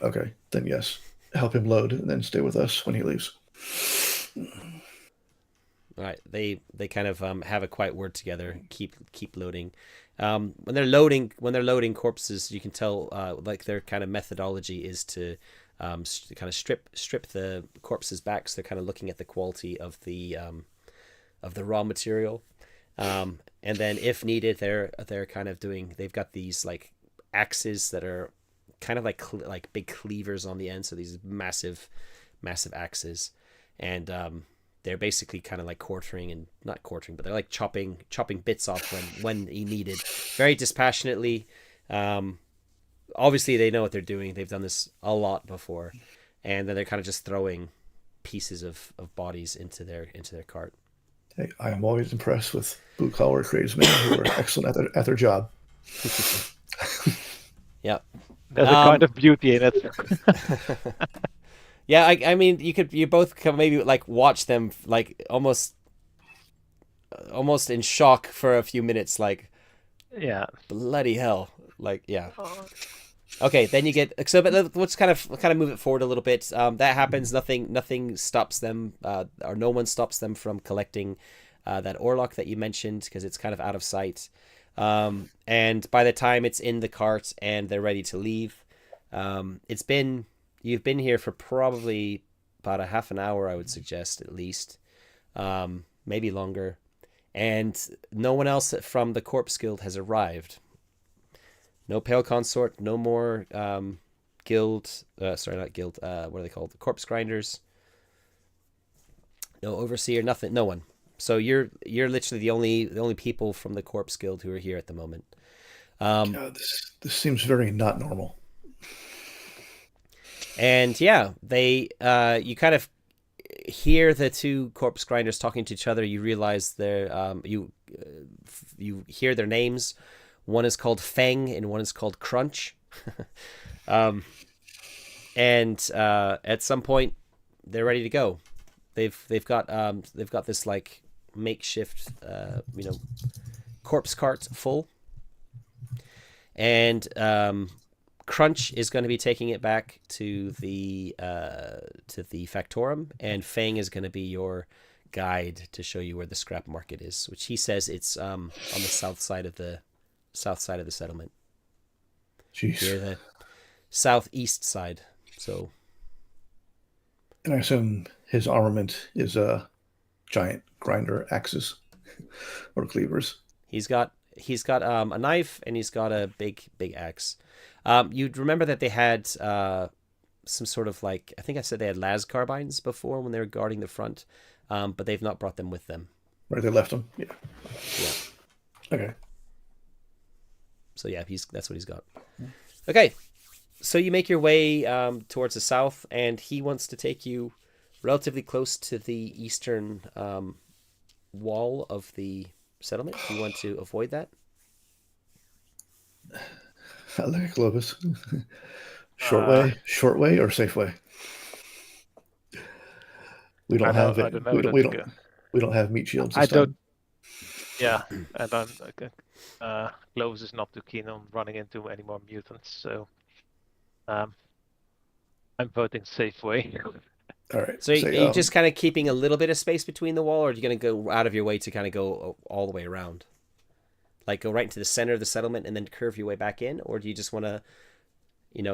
Okay, then yes. Help him load and then stay with us when he leaves. All right, they kind of have a quiet word together. Keep loading. When they're loading corpses, you can tell like their kind of methodology is to kind of strip the corpses back. So they're kind of looking at the quality of the raw material, and then if needed, they're kind of doing. They've got these like axes that are kind of like big cleavers on the end. So these massive axes, and they're basically kind of like not quartering, but they're like chopping bits off when needed, very dispassionately. Obviously they know what they're doing. They've done this a lot before, and then they're kind of just throwing pieces of bodies into their cart. Hey, I am always impressed with blue collar tradesmen who are excellent at their job. Yeah. There's a kind of beauty in it. Yeah, I mean, you both can maybe like watch them like almost in shock for a few minutes, like Yeah. bloody hell, like yeah. Okay, then you get so, but let's kind of move it forward a little bit. That happens. Nothing stops them, or no one stops them from collecting that Orlock that you mentioned because it's kind of out of sight. And by the time it's in the cart and they're ready to leave, you've been here for probably about a half an hour, I would suggest at least, maybe longer. and no one else from the Corpse Guild has arrived. No Pale Consort, no more guild. Sorry, not guild. What are they called? The Corpse Grinders. No Overseer. Nothing. No one. So you're literally the only people from the Corpse Guild who are here at the moment. God, this seems very not normal. And yeah, they you kind of hear the two Corpse Grinders talking to each other. You realize they're you hear their names. One is called Fang and one is called Crunch. And at some point they're ready to go. They've got this like makeshift corpse cart full, and Crunch is going to be taking it back to the Factorum, and Fang is going to be your guide to show you where the scrap market is, which he says it's on the south side of the settlement. Jeez. Here, the southeast side. So, and I assume his armament is giant grinder axes or cleavers. He's got a knife and he's got a big axe. You'd remember that they had some sort of like, I think I said they had las carbines before when they were guarding the front, but they've not brought them with them. Right, they left them. Yeah. Okay. So yeah, that's what he's got. Okay, so you make your way towards the south, and he wants to take you relatively close to the eastern wall of the settlement. Do you want to avoid that? I look at Globus. Short way, or safe way? We don't have it. We don't have meat shields. I don't. Yeah, and Clovis is not too keen on running into any more mutants, so I'm voting safe way. All right. So are you just kind of keeping a little bit of space between the wall, or are you going to go out of your way to kind of go all the way around? Like go right into the center of the settlement and then curve your way back in? Or do you just want to,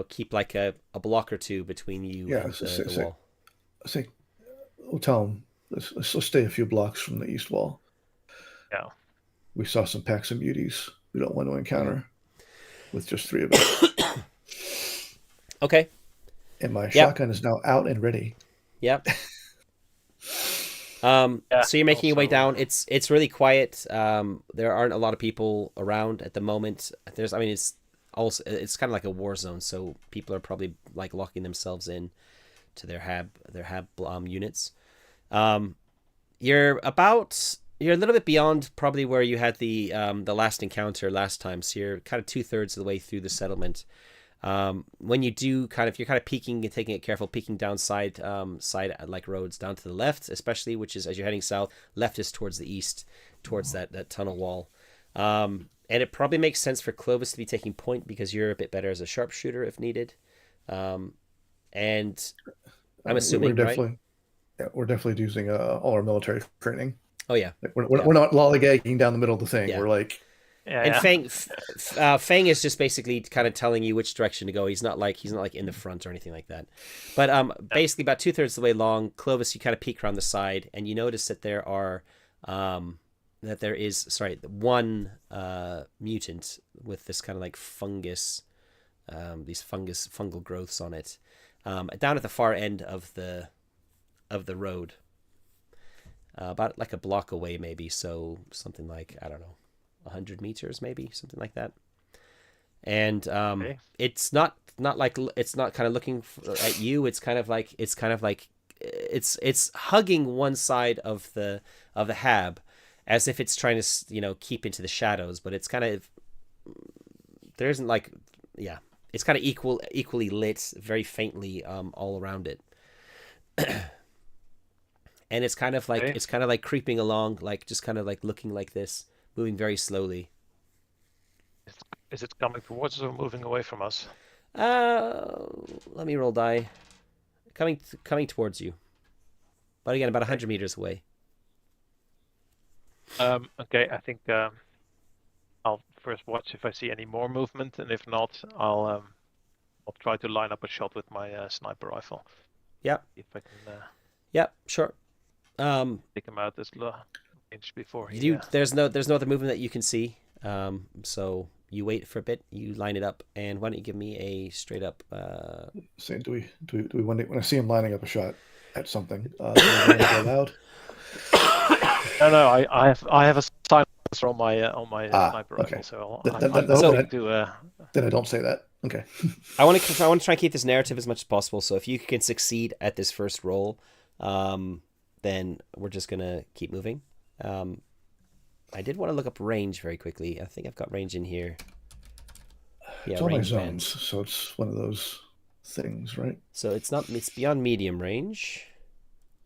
keep like a block or two between you and the wall? We'll tell them, let's stay a few blocks from the east wall. Yeah. We saw some packs of beauties we don't want to encounter with just three of us. Okay. And my shotgun is now out and ready. Yep. So you're making your way down. It's really quiet. There aren't a lot of people around at the moment. It's kind of like a war zone, so people are probably like locking themselves in to their hab units. You're a little bit beyond probably where you had the last encounter last time. So you're kind of 2/3 of the way through the settlement. When you do you're kind of peeking and taking it careful, peeking down side like roads down to the left, especially, which is as you're heading south. Left is towards the east, towards that tunnel wall. And it probably makes sense for Clovis to be taking point because you're a bit better as a sharpshooter if needed. And I'm assuming we're definitely using all our military training. Oh yeah, we're not lollygagging down the middle of the thing. Yeah. We're like. And Fang is just basically kind of telling you which direction to go. He's not like in the front or anything like that. But basically about 2/3 of the way along, Clovis, you kind of peek around the side and you notice that there is one mutant with this kind of like fungus, these fungal growths on it, down at the far end of the road, about like a block away maybe. So something like, I don't know, 100 meters maybe, something like that. And it's not kind of looking at you. It's kind of like it's hugging one side of the hab as if it's trying to keep into the shadows, but it's kind of, there isn't like, yeah, it's kind of equally lit very faintly all around it. And it's kind of like creeping along, like just kind of like looking like this, moving very slowly. Is it coming towards us or moving away from us? Let me roll die. Coming towards you. But again, about 100 meters away. Okay, I think I'll first watch if I see any more movement, and if not, I'll try to line up a shot with my sniper rifle. Yeah. If I can. Yeah, sure. Take him out as range before he. You there's no other movement that you can see. So you wait for a bit, you line it up, and why don't you give me a straight up? Saying, do we when I see him lining up a shot at something, do we want to go loud? No, I have a silencer on my sniper okay. rifle, so Then I don't say that. Okay. I want to try and keep this narrative as much as possible. So if you can succeed at this first roll, then we're just gonna keep moving. I did want to look up range very quickly. I think I've got range in here. Yeah, it's all my range zones, bands. so it's one of those things, right? So it's beyond medium range.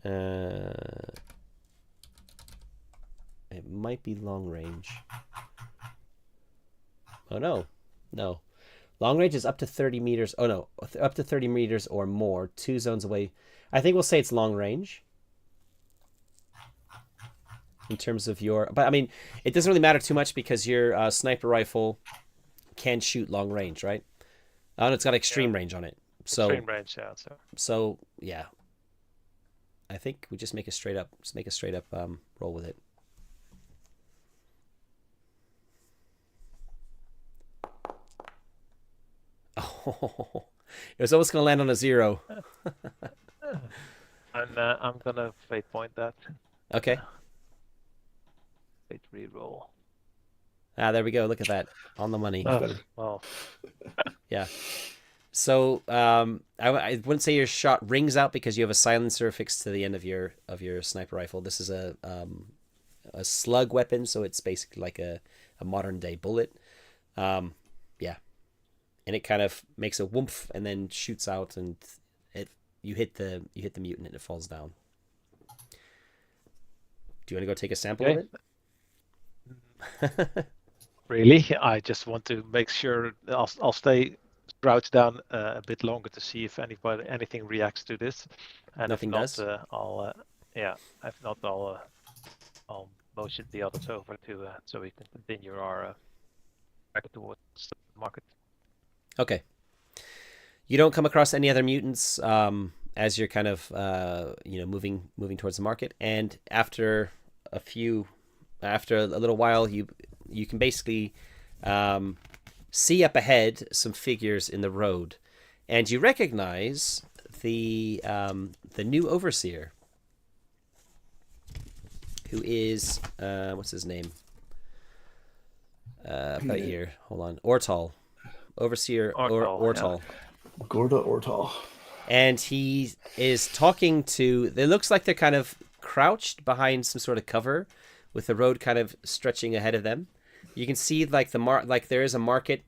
It might be long range. Oh no. Long range is up to 30 meters. Oh no, up to 30 meters or more, 2 zones away. I think we'll say it's long range. In terms of but I mean, it doesn't really matter too much because your sniper rifle can shoot long range, right? And it's got extreme range on it. So extreme range, yeah. So yeah, I think we just make a straight up roll with it. Oh, it was almost gonna land on a 0. I'm gonna fate point that. Okay. Fate reroll. There we go. Look at that. On the money. Well. Yeah. So I wouldn't say your shot rings out because you have a silencer affixed to the end of your sniper rifle. This is a slug weapon, so it's basically like a modern day bullet. Yeah. And it kind of makes a whoomph and then shoots out, and you hit the mutant and it falls down. Do you want to go take a sample of it? Really? I just want to make sure I'll stay crouched down a bit longer to see if anything reacts to this. And Nothing if not, does? If not, I'll motion the others over to so we can continue our back towards the market. Okay. You don't come across any other mutants as you're kind of moving towards the market, and after a little while, you can basically see up ahead some figures in the road, and you recognize the new overseer, who is what's his name? Right here. Hold on. Ortal. Overseer Ortal. Yeah. Gorda Ortal. And he is talking to. It looks like they're kind of crouched behind some sort of cover, with the road kind of stretching ahead of them. You can see like there is a market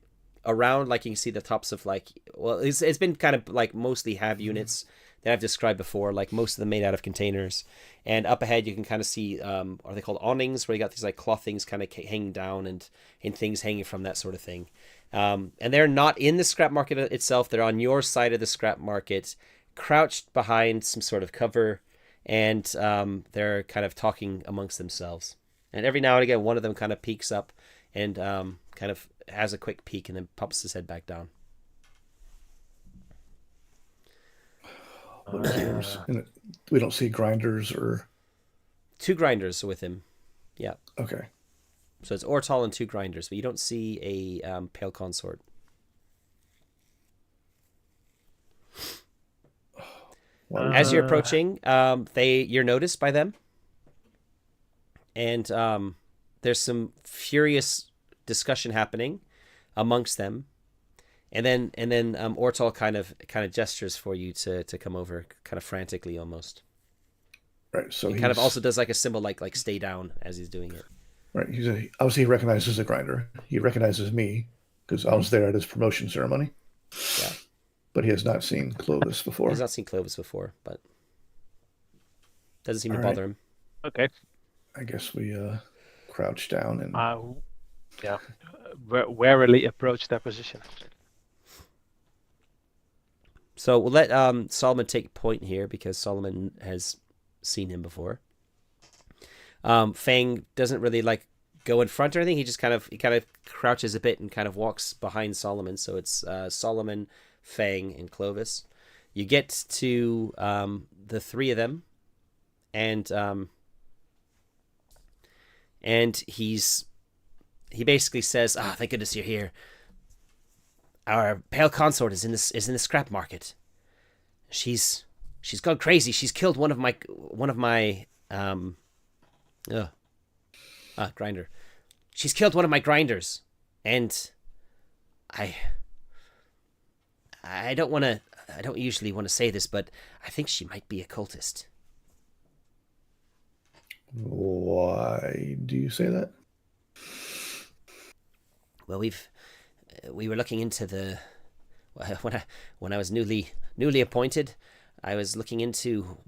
around. Like you can see the tops of it's been kind of like mostly have units that I've described before. Like most of them made out of containers. And up ahead you can kind of see are they called awnings, where you got these like cloth things kind of hanging down and things hanging from that sort of thing. And they're not in the scrap market itself. They're on your side of the scrap market, crouched behind some sort of cover, and they're kind of talking amongst themselves. And every now and again, one of them kind of peeks up and kind of has a quick peek and then pops his head back down. We don't see grinders or... 2 grinders with him. Yeah. Okay. So it's Ortal and 2 grinders, but you don't see a pale consort. As you're approaching, you're noticed by them, and there's some furious discussion happening amongst them, and then Ortal kind of gestures for you to come over, kind of frantically almost. Right. So he kind of also does like a symbol like stay down as he's doing it. Right. Obviously he recognizes a grinder. He recognizes me because I was there at his promotion ceremony. Yeah. But he has not seen Clovis before. He's not seen Clovis before, but doesn't seem to bother him. Okay. I guess we crouch down and warily approach their position. So we'll let Solomon take point here because Solomon has seen him before. Fang doesn't really go in front or anything. He just kind of crouches a bit and kind of walks behind Solomon. So it's Solomon, Fang, and Clovis. You get to the 3 of them, and and he basically says, "Ah, thank goodness you're here. Our pale consort is in the scrap market. She's gone crazy. She's killed one of my grinder. She's killed one of my grinders, and I don't usually want to say this, but I think she might be a cultist." Why do you say that? Well, we were looking into the when I was newly appointed, I was looking into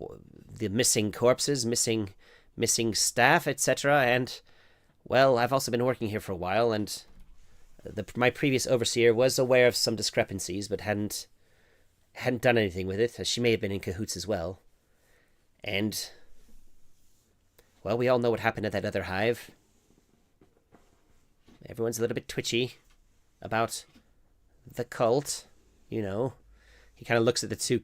the missing corpses, missing staff, etc. And well, I've also been working here for a while, and my previous overseer was aware of some discrepancies, but hadn't done anything with it, as she may have been in cahoots as well. And well, we all know what happened at that other hive. Everyone's a little bit twitchy about the cult, you know. He kind of looks at the two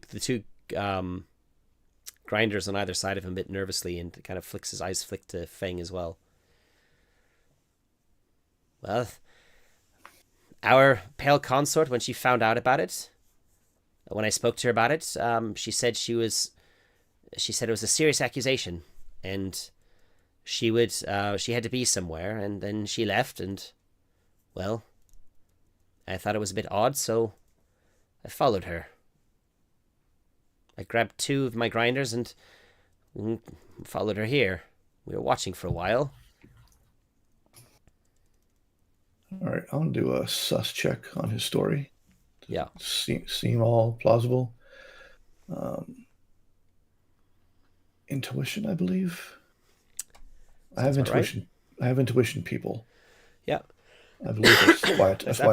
grinders on either side of him a bit nervously, and kind of flicks his eyes to Feng as well. Well, our pale consort, when she found out about it, when I spoke to her about it, she said it was a serious accusation, and she had to be somewhere, and then she left, and well, I thought it was a bit odd, so I followed her. I grabbed 2 of my grinders and followed her here. We were watching for a while. All right, I'll do a sus check on his story. Yeah. Seem all plausible. Intuition, I believe. I have intuition. Right. I have intuition, people. Yeah. I believe that's why. That's why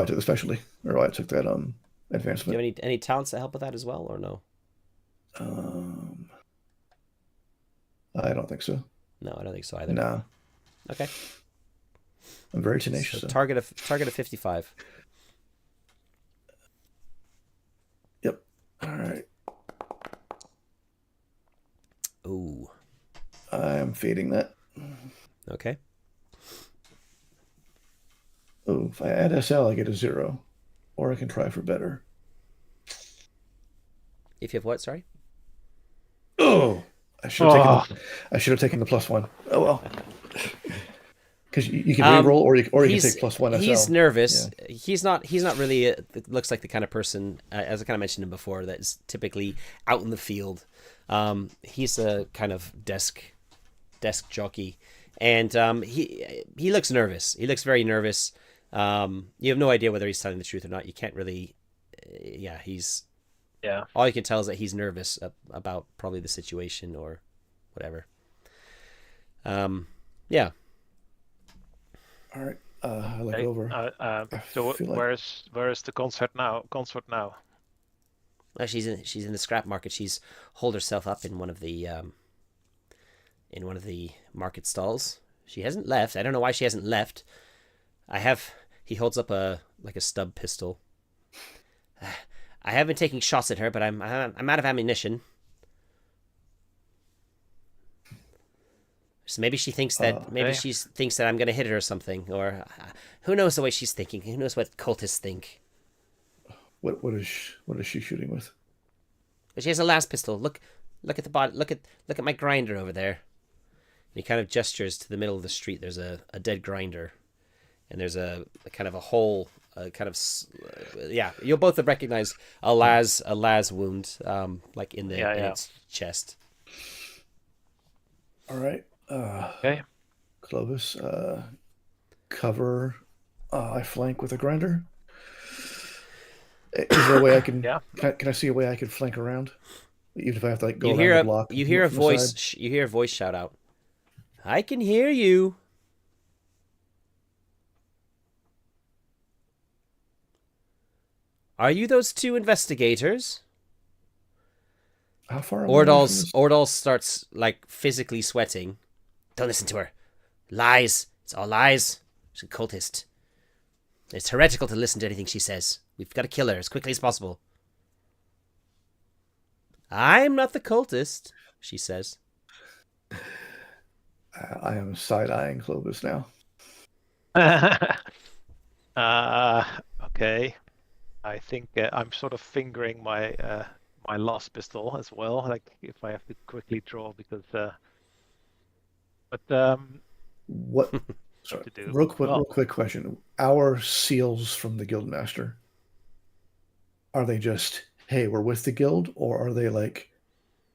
I took the specialty, or why I took that advancement. Do you have any talents that help with that as well, or no? I don't think so. No, I don't think so either. No. Okay. I'm very tenacious. So target of 55. Yep. All right. Ooh. I'm fading that. Okay. Oh, if I add SL, I get a 0. Or I can try for better. If you have what, sorry? Oh! I should have taken the +1. Oh well. Because you can re-roll, or you can take +1 SL. He's nervous. Yeah. He's not really looks like the kind of person, as I kind of mentioned him before, that's typically out in the field. He's a kind of desk jockey, and he looks nervous. He looks very nervous. You have no idea whether he's telling the truth or not. You can't really. All you can tell is that he's nervous about probably the situation or whatever. Yeah. All right. I look over. So where's the consort now? Well, she's in the scrap market. She's holed herself up in one of the market stalls. She hasn't left. I don't know why she hasn't left. He holds up a stub pistol. I have been taking shots at her, but I'm out of ammunition. So maybe she thinks that she thinks that I'm gonna hit her or something, or who knows the way she's thinking? Who knows what cultists think? What is she shooting with? But she has a last pistol. Look at the body. Look at my grinder over there. And he kind of gestures to the middle of the street. There's a dead grinder, and there's a kind of a hole. You'll both have recognized a las wound, like in its chest. All right. Okay. Clovis, cover. I flank with a grinder. Is there a way I can? Yeah. Can I see a way I could flank around, even if I have to go around the block? You hear a voice. You hear a voice shout out. I can hear you. Are you those 2 investigators? How far away? Ordal starts physically sweating. Don't listen to her. Lies. It's all lies. She's a cultist. It's heretical to listen to anything she says. We've got to kill her as quickly as possible. I'm not the cultist, she says. I am side-eyeing Clovis now. Okay. I think I'm sort of fingering my my last pistol as well. Like if I have to quickly draw because. What? What Sorry, to do? real Well, quick question. Our seals from the Guildmaster, are they just, hey, we're with the guild, or are they like,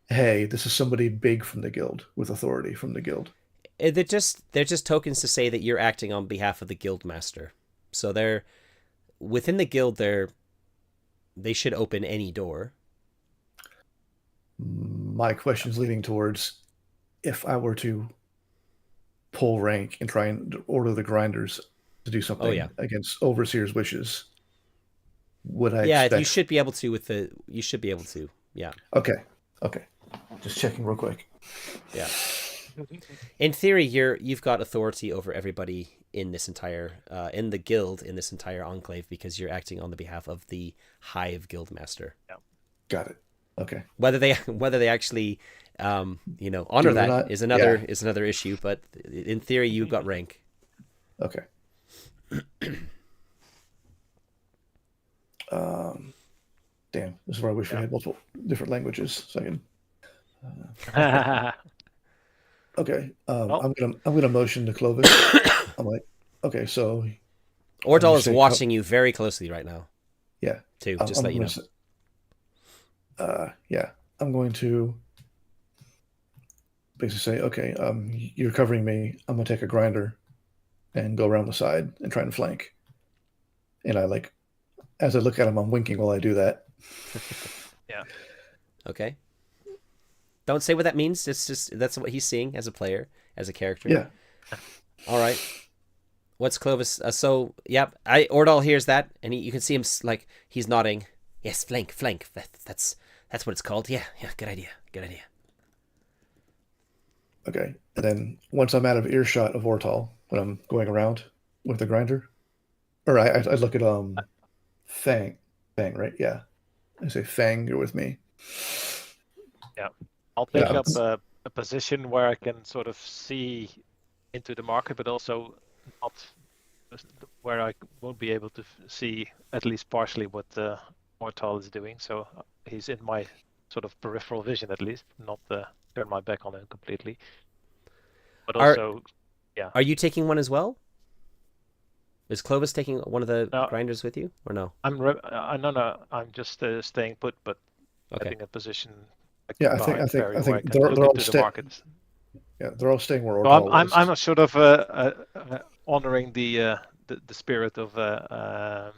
hey, this is somebody big from the guild with authority from the guild? They're just tokens to say that you're acting on behalf of the guild master. So they're within the guild. They should open any door. My question's leading towards, if I were to pull rank and try and order the grinders to do something against overseer's wishes, would I Yeah, expect? you should be able to with the. You should be able to. Yeah. Okay. Just checking real quick. Yeah. In theory, you've got authority over everybody in this entire in the guild, in this entire enclave, because you're acting on the behalf of the Hive Guildmaster. Yeah. Got it. Okay. Whether they actually honor that is another issue, but in theory you've got rank. Okay. Damn, this is where I wish we had multiple different languages so I can. Okay. I'm gonna motion to Clovis. I'm like, okay, so Ordal is watching you very closely right now. Yeah. Too, just let you know. Yeah, I'm going to basically say, okay, you're covering me. I'm gonna take a grinder and go around the side and try and flank. And as I look at him, I'm winking while I do that. Yeah. Okay. Don't say what that means. It's just that's what he's seeing as a player, as a character. Yeah. All right. What's Clovis? Ordal hears that, and you can see him like he's nodding. Yes, flank. That's what it's called. Yeah. Good idea. Okay, and then once I'm out of earshot of Ortal, when I'm going around with the grinder, or I look at Fang, right? Yeah, I say Fang, you're with me. Yeah, I'll take up a position where I can sort of see into the market, but also not where I won't be able to see at least partially what Ortal is doing. So he's in my sort of peripheral vision at least, not turn my back on him completely. But also, Are you taking one as well? Is Clovis taking one of the grinders with you, or no? No. I'm just staying put, but having a position. I think they're all staying. Yeah, they're all staying where Ortal was. I'm sort of honoring the spirit of, or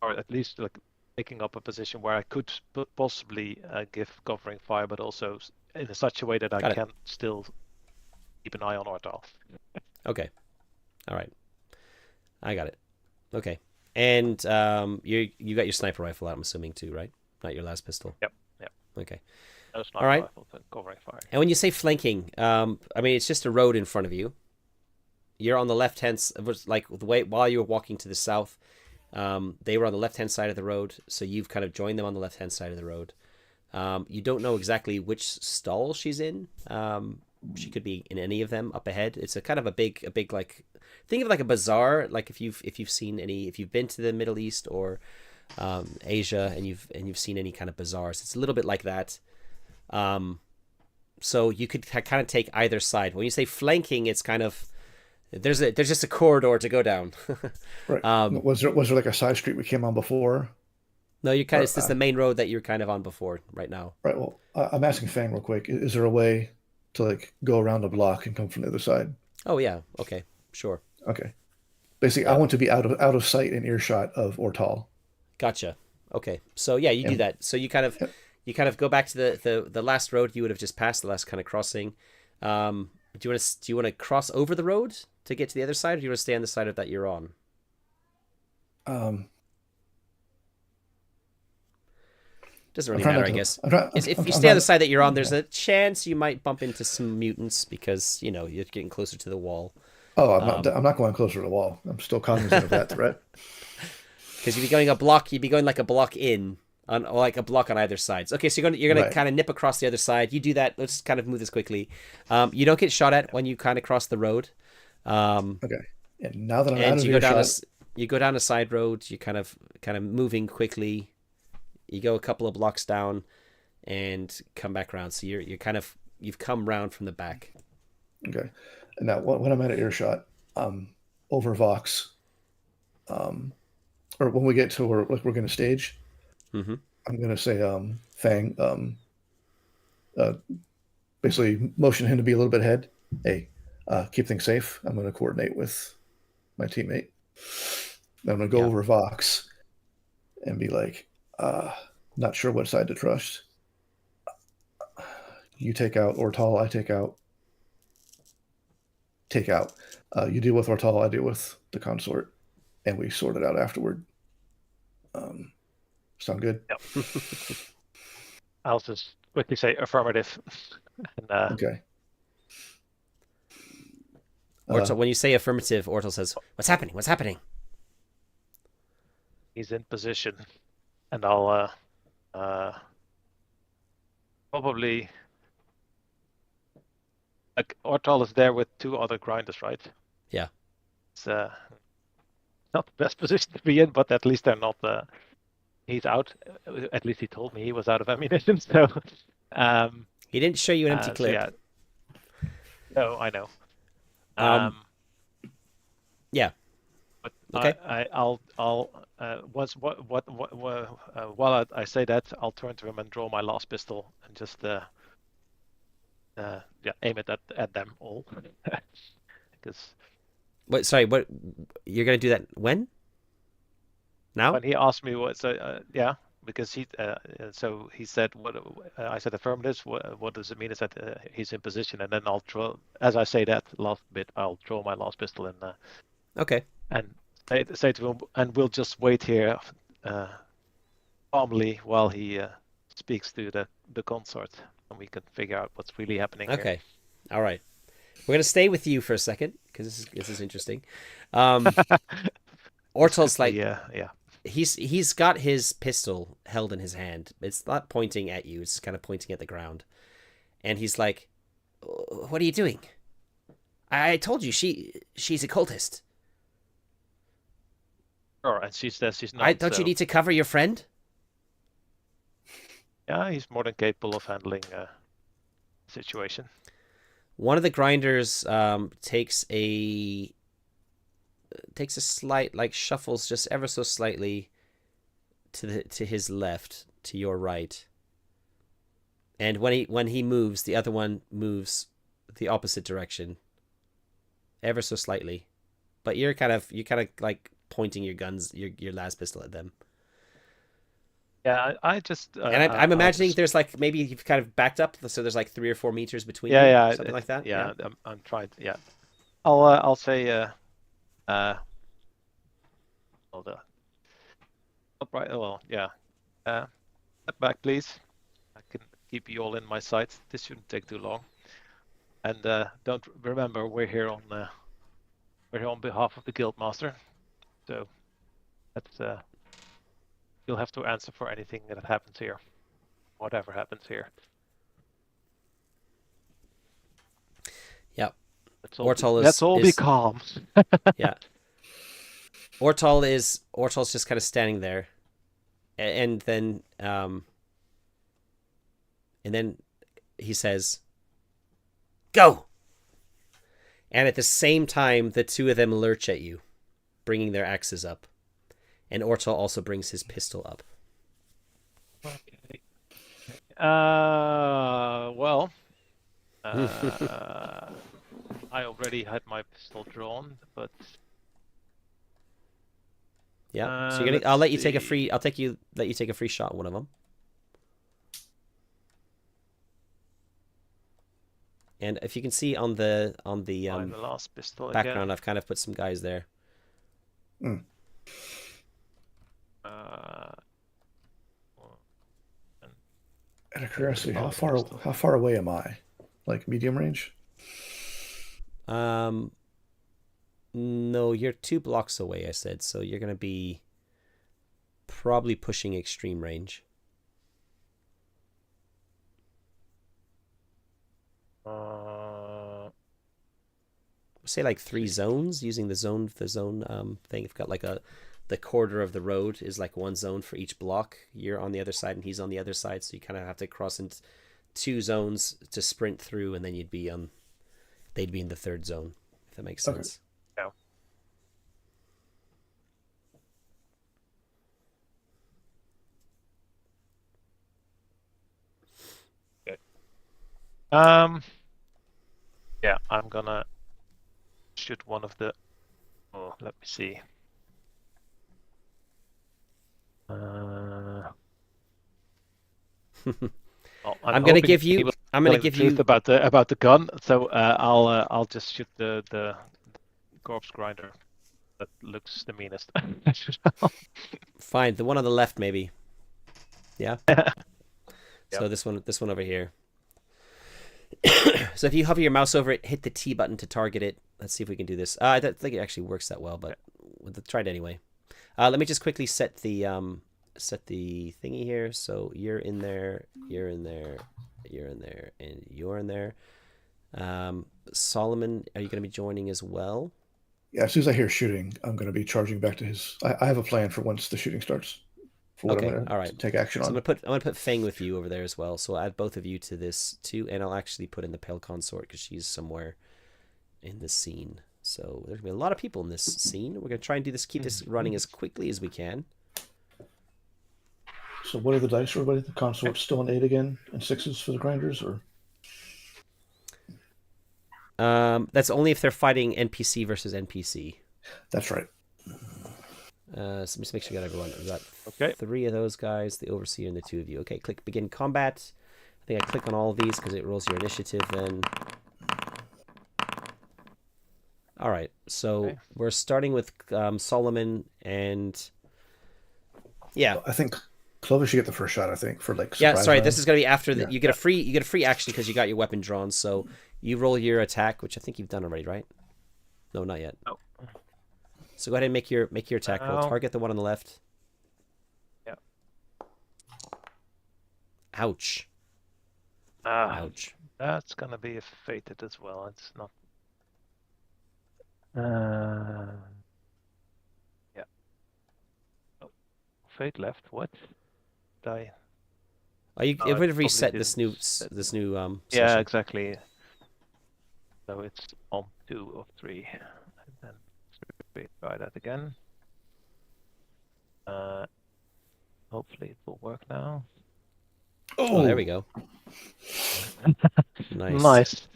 at least like taking up a position where I could possibly give covering fire, but also in such a way that I can still keep an eye on Ortal. Okay. All right. I got it. Okay. And you got your sniper rifle out, I'm assuming, too, right? Not your last pistol. Yep. Okay. No sniper rifle, covering fire. And when you say flanking, it's just a road in front of you. You're on the left hand, like the way while you were walking to the south, they were on the left hand side of the road, so you've kind of joined them on the left hand side of the road. You don't know exactly which stall she's in. She could be in any of them up ahead. It's a kind of a big like, think of like a bazaar. Like if you've been to the Middle East or Asia and you've seen any kind of bazaars, it's a little bit like that. So you could kind of take either side. When you say flanking, it's kind of there's just a corridor to go down. Right. Was there like a side street we came on before? No, you're kind of. It's just the main road that you're kind of on before right now. Right. Well, I'm asking Fang real quick. Is there a way to like go around the block and come from the other side? Oh yeah. Okay. Sure. Okay. Basically, I want to be out of sight and earshot of Ortal. Gotcha. Okay. So yeah, you do that. So you kind of go back to the last road you would have just passed, the last kind of crossing. Do you want to cross over the road to get to the other side, or do you want to stay on the side of that you're on? Doesn't really matter, I guess. If you stay on the side that you're on, there's a chance you might bump into some mutants because you're getting closer to the wall. Oh, I'm not going closer to the wall. I'm still cognizant of that threat. Because you'd be going like a block in on like a block on either side. Okay, so you're gonna Right. kind of nip across the other side. You do that. Let's kind of move this quickly. You don't get shot at when you kind of cross the road. Okay. And now that I'm out And of you go down earshot, you go down a side road. You kind of moving quickly. You go a couple of blocks down, and come back around. So you've come round from the back. okay. And now when I'm out of earshot, over Vox, or when we get to where like we're going to stage, Mm-hmm. I'm going to say Fang, basically motion him to be a little bit ahead. Hey, keep things safe. I'm going to coordinate with my teammate. I'm going to go over Vox and be like, not sure what side to trust. You take out Ortal, I take out. Take out. You deal with Ortal, I deal with the consort, and we sort it out afterward. Sound good? Yep. I'll just quickly say affirmative. And, Okay. Ortal, when you say affirmative, Ortal says, "What's happening? What's happening?" he's in position, and I'll probably. Like Ortal is there with 2 other grinders, right? Yeah. It's not the best position to be in, but at least they're not. He's out. At least he told me he was out of ammunition. So. He didn't show you an empty clip. So yeah. No, I know. Yeah. But Okay. I'll once while I say that, I'll turn to him and draw my last pistol and just aim it at them all. Because Wait, sorry. What you're gonna do that when? Now? when he asked me what, because so he said what I said affirmative. What does it mean? Is that he's in position, and then I'll draw. As I say that last bit, I'll draw my last pistol and. Okay. And say to him, and we'll just wait here calmly while he speaks to the consort, and we can figure out what's really happening. Okay. Here. All right. We're gonna stay with you for a second because this is interesting. Ortal's like, he's got his pistol held in his hand. It's not pointing at you. It's kind of pointing at the ground, and he's like, "What are you doing? I told you she's a cultist." Sure, and she says she's not. Don't you need to cover your friend? Yeah, he's more than capable of handling a situation. One of the grinders takes a slight, like shuffles just ever so slightly to his left, to your right. And when he moves, the other one moves the opposite direction, ever so slightly. But you're kind of like pointing your guns, your last pistol at them. Yeah, I just. And I'm imagining there's like maybe you've kind of backed up, so there's like 3 or 4 meters between. Yeah, something like that. Yeah, I'm trying. Yeah, I'll say. Hold on. Upright. Well, yeah. Step back, please. I can keep you all in my sights. This shouldn't take too long. And don't remember we're here on behalf of the Guildmaster. So that's you'll have to answer for anything that happens here, whatever happens here. Yeah. Let's all be calm. Yeah. Ortal's just kind of standing there, and then he says, "Go!" And at the same time, the 2 of them lurch at you, bringing their axes up. And Ortal also brings his pistol up. Okay. Well, I already had my pistol drawn, but yeah. So I'll let you take a free. Let you take a free shot at one of them. And if you can see on the last pistol background, again. I've kind of put some guys there. Mm. Out of curiosity, how far away am I? Like medium range? No, you're 2 blocks away, I said, so you're gonna be probably pushing extreme range. Say like 3 zones using the zone thing. You've got like the quarter of the road is like 1 zone for each block. You're on the other side and he's on the other side, so you kind of have to cross into 2 zones to sprint through, and then they'd be in the 3rd zone, if that makes sense. Okay. Yeah. Okay. Yeah, I'm gonna shoot one of the. Oh, let me see. Well, I'm gonna give you about the gun. So I'll just shoot the corpse grinder. That looks the meanest. Fine, the one on the left maybe. Yeah. So Yep. this one over here. So if you hover your mouse over it, hit the T button to target it. Let's see if we can do this. I don't think it actually works that well, but we'll try it anyway. Let me just quickly set the thingy here. So you're in there, you're in there, you're in there, and you're in there. Solomon, are you going to be joining as well? Yeah, as soon as I hear shooting, I'm going to be charging back to his. I have a plan for once the shooting starts. For what Okay, I'm going all right. to take action So on. I'm gonna put Fang with you over there as well. So I'll add both of you to this too, and I'll actually put in the Pale Consort because she's somewhere in the scene. So there's gonna be a lot of people in this scene. We're gonna try and keep this running as quickly as we can. So what are the dice for everybody? The consort's still an 8 again, and 6s for the grinders, or that's only if they're fighting NPC versus NPC. that's right. So just make sure you got everyone. We've got Okay. 3 of those guys, the Overseer and the 2 of you. Okay, click begin combat. I think I click on all of these because it rolls your initiative then. All right, so we're starting with Solomon and I think Clovis should get the first shot. I think for like yeah. Sorry, round. this is gonna be after that. You get a free action because you got your weapon drawn. So you roll your attack, which I think you've done already, right? No, not yet. No. So go ahead and make your attack roll. Target the one on the left. Yeah. Ouch. Ouch. That's gonna be a fated as well. It's not. Yeah. Oh, fate left. What? Die. Oh, it would have reset this new Yeah, session. exactly. So it's on 2 of 3, and then try that again. Hopefully it will work now. Oh, there we go. Nice. Nice.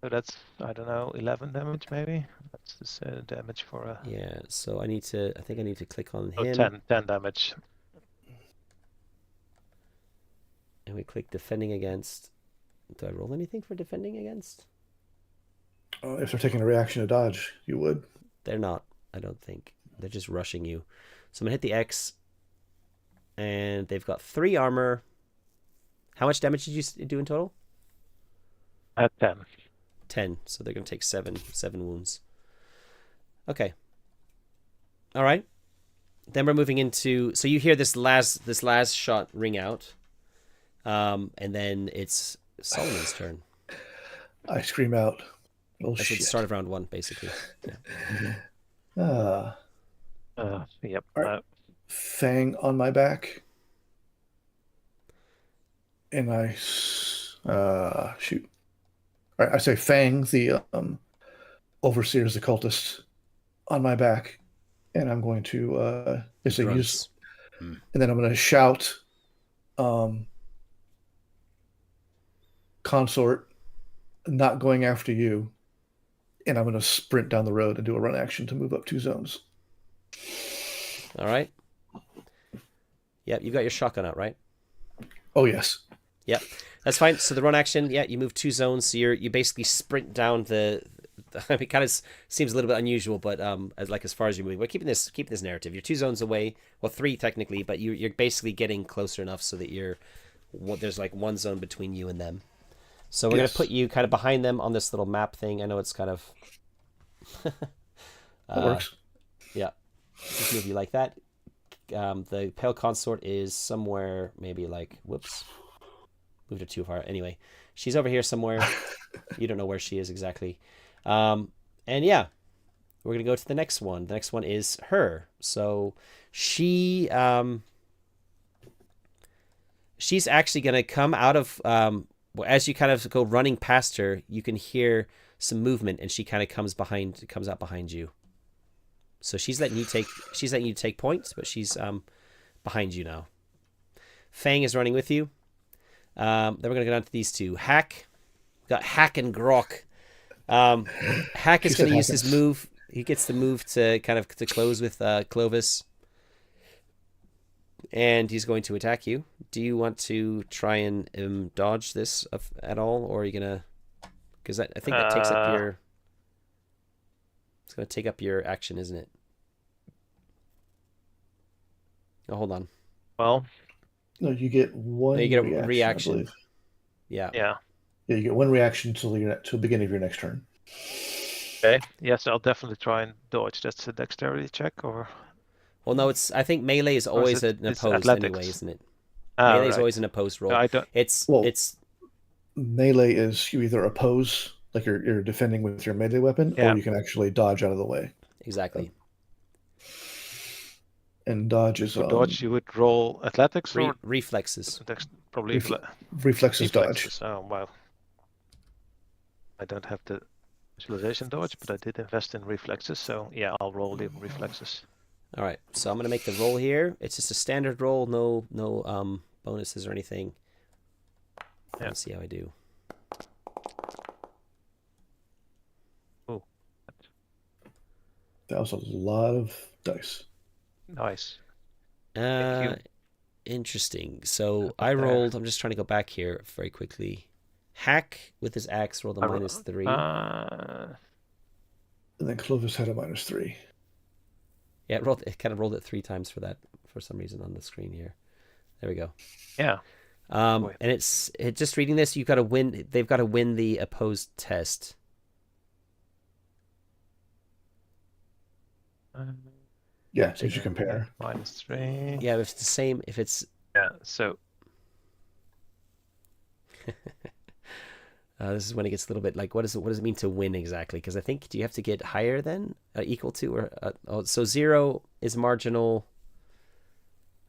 So that's, I don't know, 11 damage maybe. That's the damage for a. Yeah. So I think I need to click on him. 10 damage. And we click defending against. Do I roll anything for defending against? If they're taking a reaction to dodge, you would. They're not. I don't think. They're just rushing you. So I'm gonna hit the X. And they've got 3 armor. How much damage did you do in total? 10. 10. So they're gonna take 7 wounds. Okay. All right. Then we're moving into. So you hear this last shot ring out, and then it's Solomon's turn. I scream out. Oh That's shit! the start of round 1, basically. Yeah. Yep. All right. Fang on my back, and I shoot. All right, I say Fang, the overseer's the cultist, on my back, and I'm going to use, and then I'm going to shout, consort, not going after you, and I'm going to sprint down the road and do a run action to move up 2 zones. All right. Yep, you got your shotgun out, right? Oh yes. Yep, that's fine. So the run action, yeah, you move 2 zones. So you basically sprint down the I mean, it kind of seems a little bit unusual, but as far as you're moving, we're keeping this narrative. You're 2 zones away, well 3 technically, but you're basically getting closer enough so that there's like 1 zone between you and them. So we're gonna put you kind of behind them on this little map thing. I know it's kind of that works. Yeah, just move you like that. The Pale Consort is somewhere maybe like, whoops. moved her too far. Anyway, she's over here somewhere. You don't know where she is exactly. And yeah, we're going to go to the next one. The next one is her. So she she's actually going to come out of as you kind of go running past her, you can hear some movement, and she kind of comes out behind you. So she's letting you take points, but she's behind you now. Fang is running with you. Then we're going to go down to these two. Hack. We've got Hack and Grok. Hack is going to use his move. He gets the move to close with Clovis. And he's going to attack you. Do you want to try and dodge this at all? Or are you going to... Because I think that takes up your... It's going to take up your action, isn't it? Oh, hold on. Well... No, you get one. No, you get a reaction. Yeah. Yeah. Yeah, you get one reaction till the beginning of your next turn. Okay. Yes, I'll definitely try and dodge. That's a dexterity check, or... Well, no, I think melee is always an opposed anyway, isn't it? Melee is always an opposed roll. No, I don't... It's melee is you either oppose, like you're defending with your melee weapon, or you can actually dodge out of the way. Exactly. And dodge is... For dodge, you would roll athletics or... Reflexes. Probably... Reflexes dodge. Oh, wow. I don't have the visualization dodge, but I did invest in reflexes, so yeah, I'll roll the reflexes. All right, so I'm going to make the roll here. It's just a standard roll, no bonuses or anything. Yeah. Let's see how I do. Oh. That was a lot of dice. Nice. Interesting. So I rolled, I'm just trying to go back here very quickly. Hack with his axe rolled a -3. And then Clovis had a -3. Yeah, it kind of rolled it 3 times for that for some reason on the screen here. There we go. Yeah. And it's just reading this, they've got to win the opposed test. Yeah, so you should compare. -3. Yeah, if it's the same, if it's... Yeah, so... this is when it gets a little bit like, what does it mean to win exactly? Because I think, do you have to get higher than equal to, or so 0 is marginal.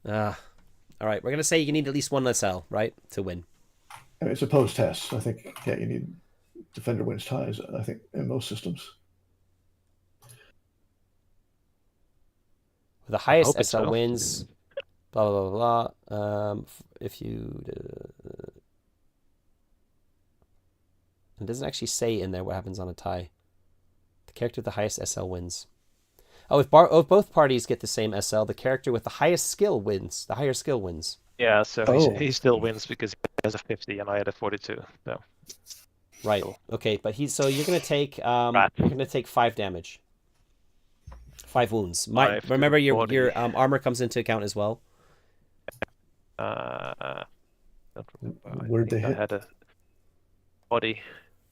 All right, we're gonna say you need at least 1 SL, right, to win. I mean, it's opposed tests. I think you need defender wins ties. I think in most systems. The highest SL wins. Blah blah blah blah. If you. It doesn't actually say in there what happens on a tie. The character with the highest SL wins. Oh, if both parties get the same SL, the character with the highest skill wins. The higher skill wins. Yeah, so he still wins because he has a 50 and I had a 42. So. Right. Okay, but so you're gonna take 5 damage. 5 wounds. Remember your armor comes into account as well. Don't remember. Where'd they hit? I had a body.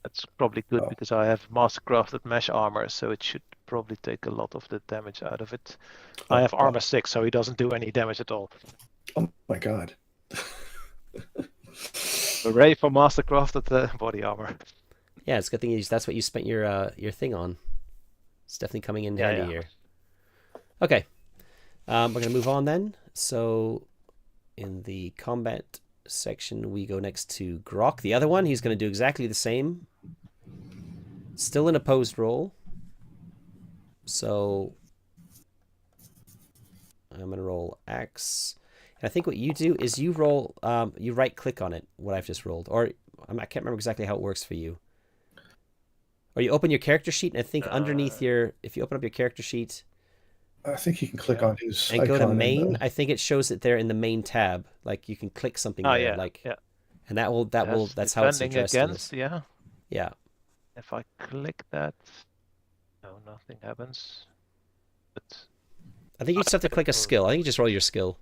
That's probably good because I have master-crafted mesh armor, so it should probably take a lot of the damage out of it. I have armor 6, so he doesn't do any damage at all. Oh my god. Hooray for master-crafted body armor. Yeah, it's a good thing that's what you spent your thing on. It's definitely coming in handy here. Okay. We're going to move on then. So in the combat section, we go next to Grok. The other one, he's going to do exactly the same. Still an opposed roll. So I'm going to roll Axe. And I think what you do is you roll, you right click on it, what I've just rolled. Or I can't remember exactly how it works for you. Or you open your character sheet, and I think underneath if you open up your character sheet, I think you can click on his and go to main. I think it shows it there in the main tab. Like you can click something there, and that's how it's addressed. Against, yeah. Yeah. If I click that, no, nothing happens. But I think you just have to click a skill. I think you just roll your skill.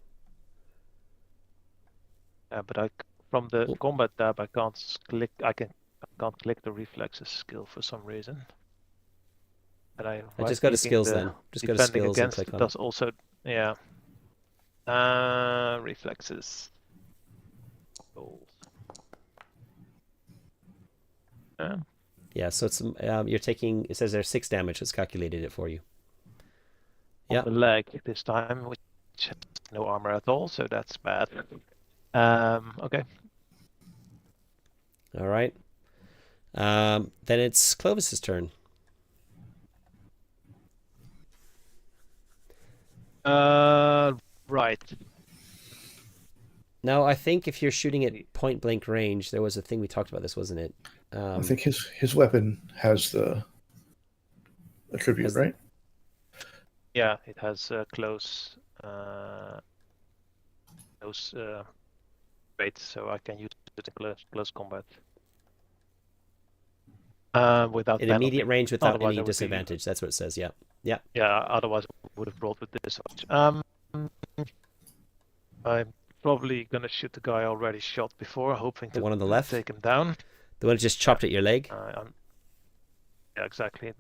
Yeah, but from the combat tab, I can't click. I can't click the reflexes skill for some reason. But I just go to skills then. Just go to skills and click on it. Also, reflexes. Oh. Yeah, so it's you're taking. It says there's 6 damage. It's calculated it for you. On the leg this time, which has no armor at all, so that's bad. Okay. All right. Then it's Clovis's turn. Right. Now, I think if you're shooting at point blank range, there was a thing we talked about this, wasn't it? I think his weapon has the attribute, right? Yeah, it has close rate, so I can use it in close combat. Without in penalty. Immediate range without Otherwise, any disadvantage. That's what it says. Yeah. Yeah. Yeah. Otherwise, I would have rolled with disadvantage. I'm probably gonna shoot the guy I already shot before, hoping The to one on the left? take him down. The one that just chopped at your leg? Yeah, exactly.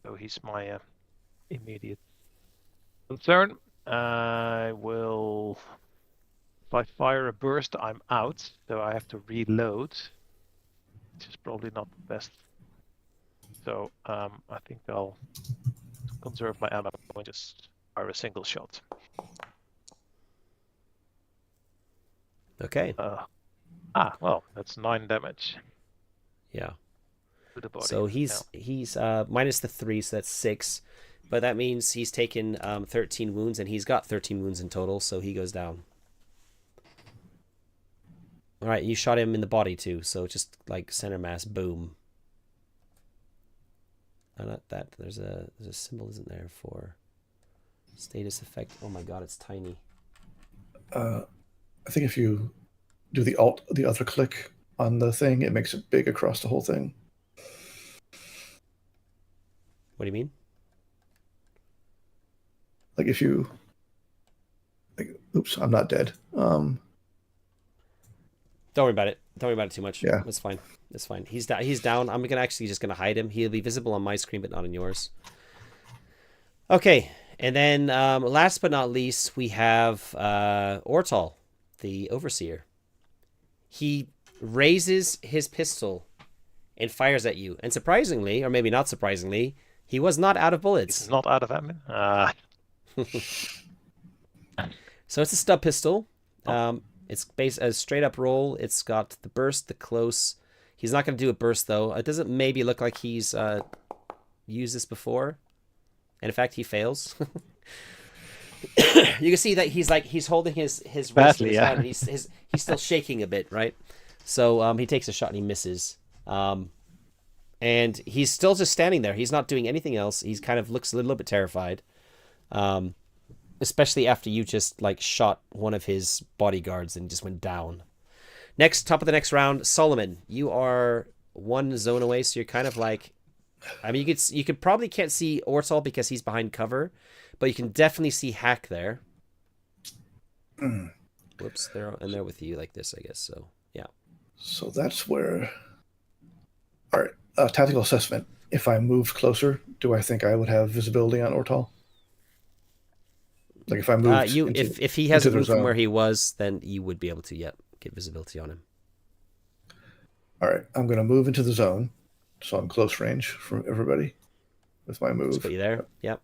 So he's my immediate concern. I will. If I fire a burst, I'm out, so I have to reload, which is probably not the best. So I think I'll conserve my ammo and just fire a single shot. Okay. Well, that's 9 damage. Yeah. To the body. So he's minus the 3, so that's 6. But that means he's taken 13 wounds, and he's got 13 wounds in total, so he goes down. All right, you shot him in the body too, so just like center mass, boom. Oh, not that. There's a symbol, isn't there, for status effect? Oh my god, it's tiny. I think if you do the other click on the thing, it makes it big across the whole thing. What do you mean? Like if you, oops, I'm not dead. Don't worry about it. Don't worry about it too much. Yeah, that's fine. That's fine. He's down. I'm just gonna hide him. He'll be visible on my screen, but not on yours. Okay, and then last but not least, we have Ortal, the overseer. He raises his pistol and fires at you. And surprisingly, or maybe not surprisingly, he was not out of bullets. He's not out of ammo. So it's a stub pistol. It's based as straight up roll. It's got the burst, the close. He's not going to do a burst though. It doesn't maybe look like he's used this before. And in fact, he fails. You can see that he's holding his wrist in his hand, and he's still shaking a bit, right? So he takes a shot and he misses. And he's still just standing there. He's not doing anything else. He's kind of looks a little bit terrified. Especially after you just like shot one of his bodyguards and just went down. Next, top of the next round, Solomon. You are 1 zone away, so you're kind of like, I mean, you could probably can't see Ortal because he's behind cover, but you can definitely see Hack there. Whoops, they're with you like this, I guess. So yeah. So that's where. All right, tactical assessment. If I moved closer, do I think I would have visibility on Ortal? Like if I moved, if he hasn't moved from where he was, then you would be able to, get visibility on him. All right, I'm going to move into the zone, so I'm close range from everybody with my move. Just put you there. Yep.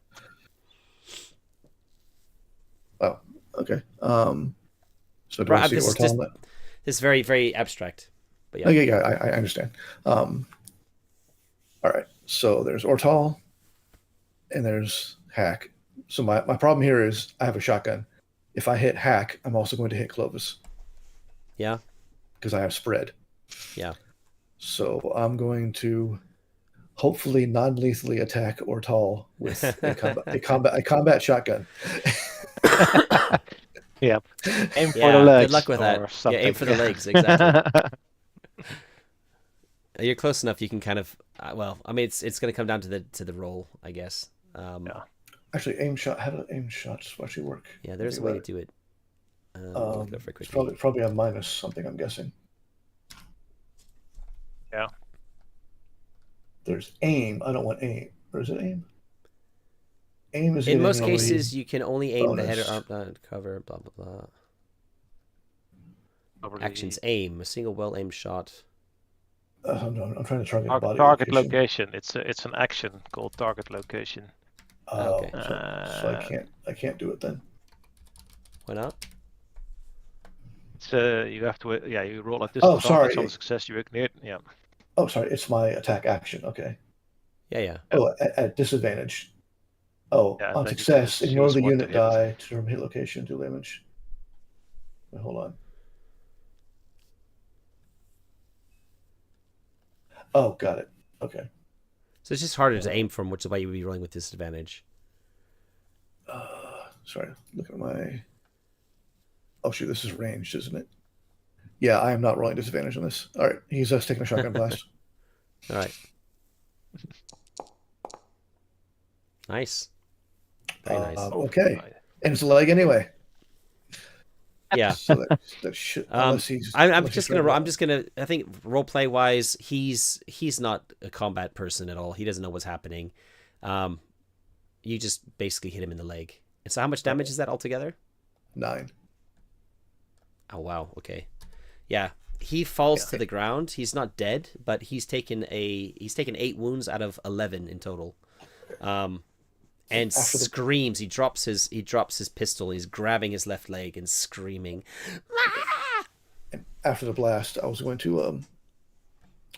Oh, okay. So do I see Ortal? This is very, very abstract. But yeah. Yeah, I understand. All right, so there's Ortal, and there's Hack. So my problem here is I have a shotgun. If I hit Hack, I'm also going to hit Clovis. Yeah. Because I have spread. Yeah. So I'm going to hopefully non-lethally attack Ortal with a combat shotgun. Yeah. Aim for the legs. Good luck with that. Yeah, aim for the legs, exactly. You're close enough. You can kind of. Well, I mean, it's going to come down to the roll, I guess. Yeah. Actually, aim shot. How do aim shots actually work? Yeah, there's a way to do it. It's probably a minus something, I'm guessing. Yeah. There's aim. I don't want aim. Or is it aim? Aim is in most cases you can only aim the head or arm cover. Blah blah blah. Actions: aim a single well-aimed shot. No, I'm trying to target body Target location. location. It's an action called target location. Okay. So I can't do it then. Why not? You have to you roll at disadvantage sorry. on the success you ignite. Yeah. Oh, sorry. It's my attack action. Okay. Yeah. Oh, at disadvantage. Oh, Yeah, on then you success, can ignore choose the what to unit hit. die to determine hit location, do damage. Wait, hold on. Oh, got it. Okay. So it's just harder to aim from, which is why you would be rolling with disadvantage. Sorry, look at my. Oh shoot, this is ranged, isn't it? Yeah, I am not rolling disadvantage on this. All right, he's taking a shotgun blast. All right. Nice. Very nice. Okay, and it's a leg anyway. Yeah. So that should. I'm just gonna. I think role play wise, he's not a combat person at all. He doesn't know what's happening. You just basically hit him in the leg. And so, how much damage is that altogether? 9. Oh wow. Okay. Yeah. He falls to the ground. He's not dead, but he's taken 8 wounds out of 11 in total. And screams. He drops his pistol. He's grabbing his left leg and screaming. And after the blast, I was going to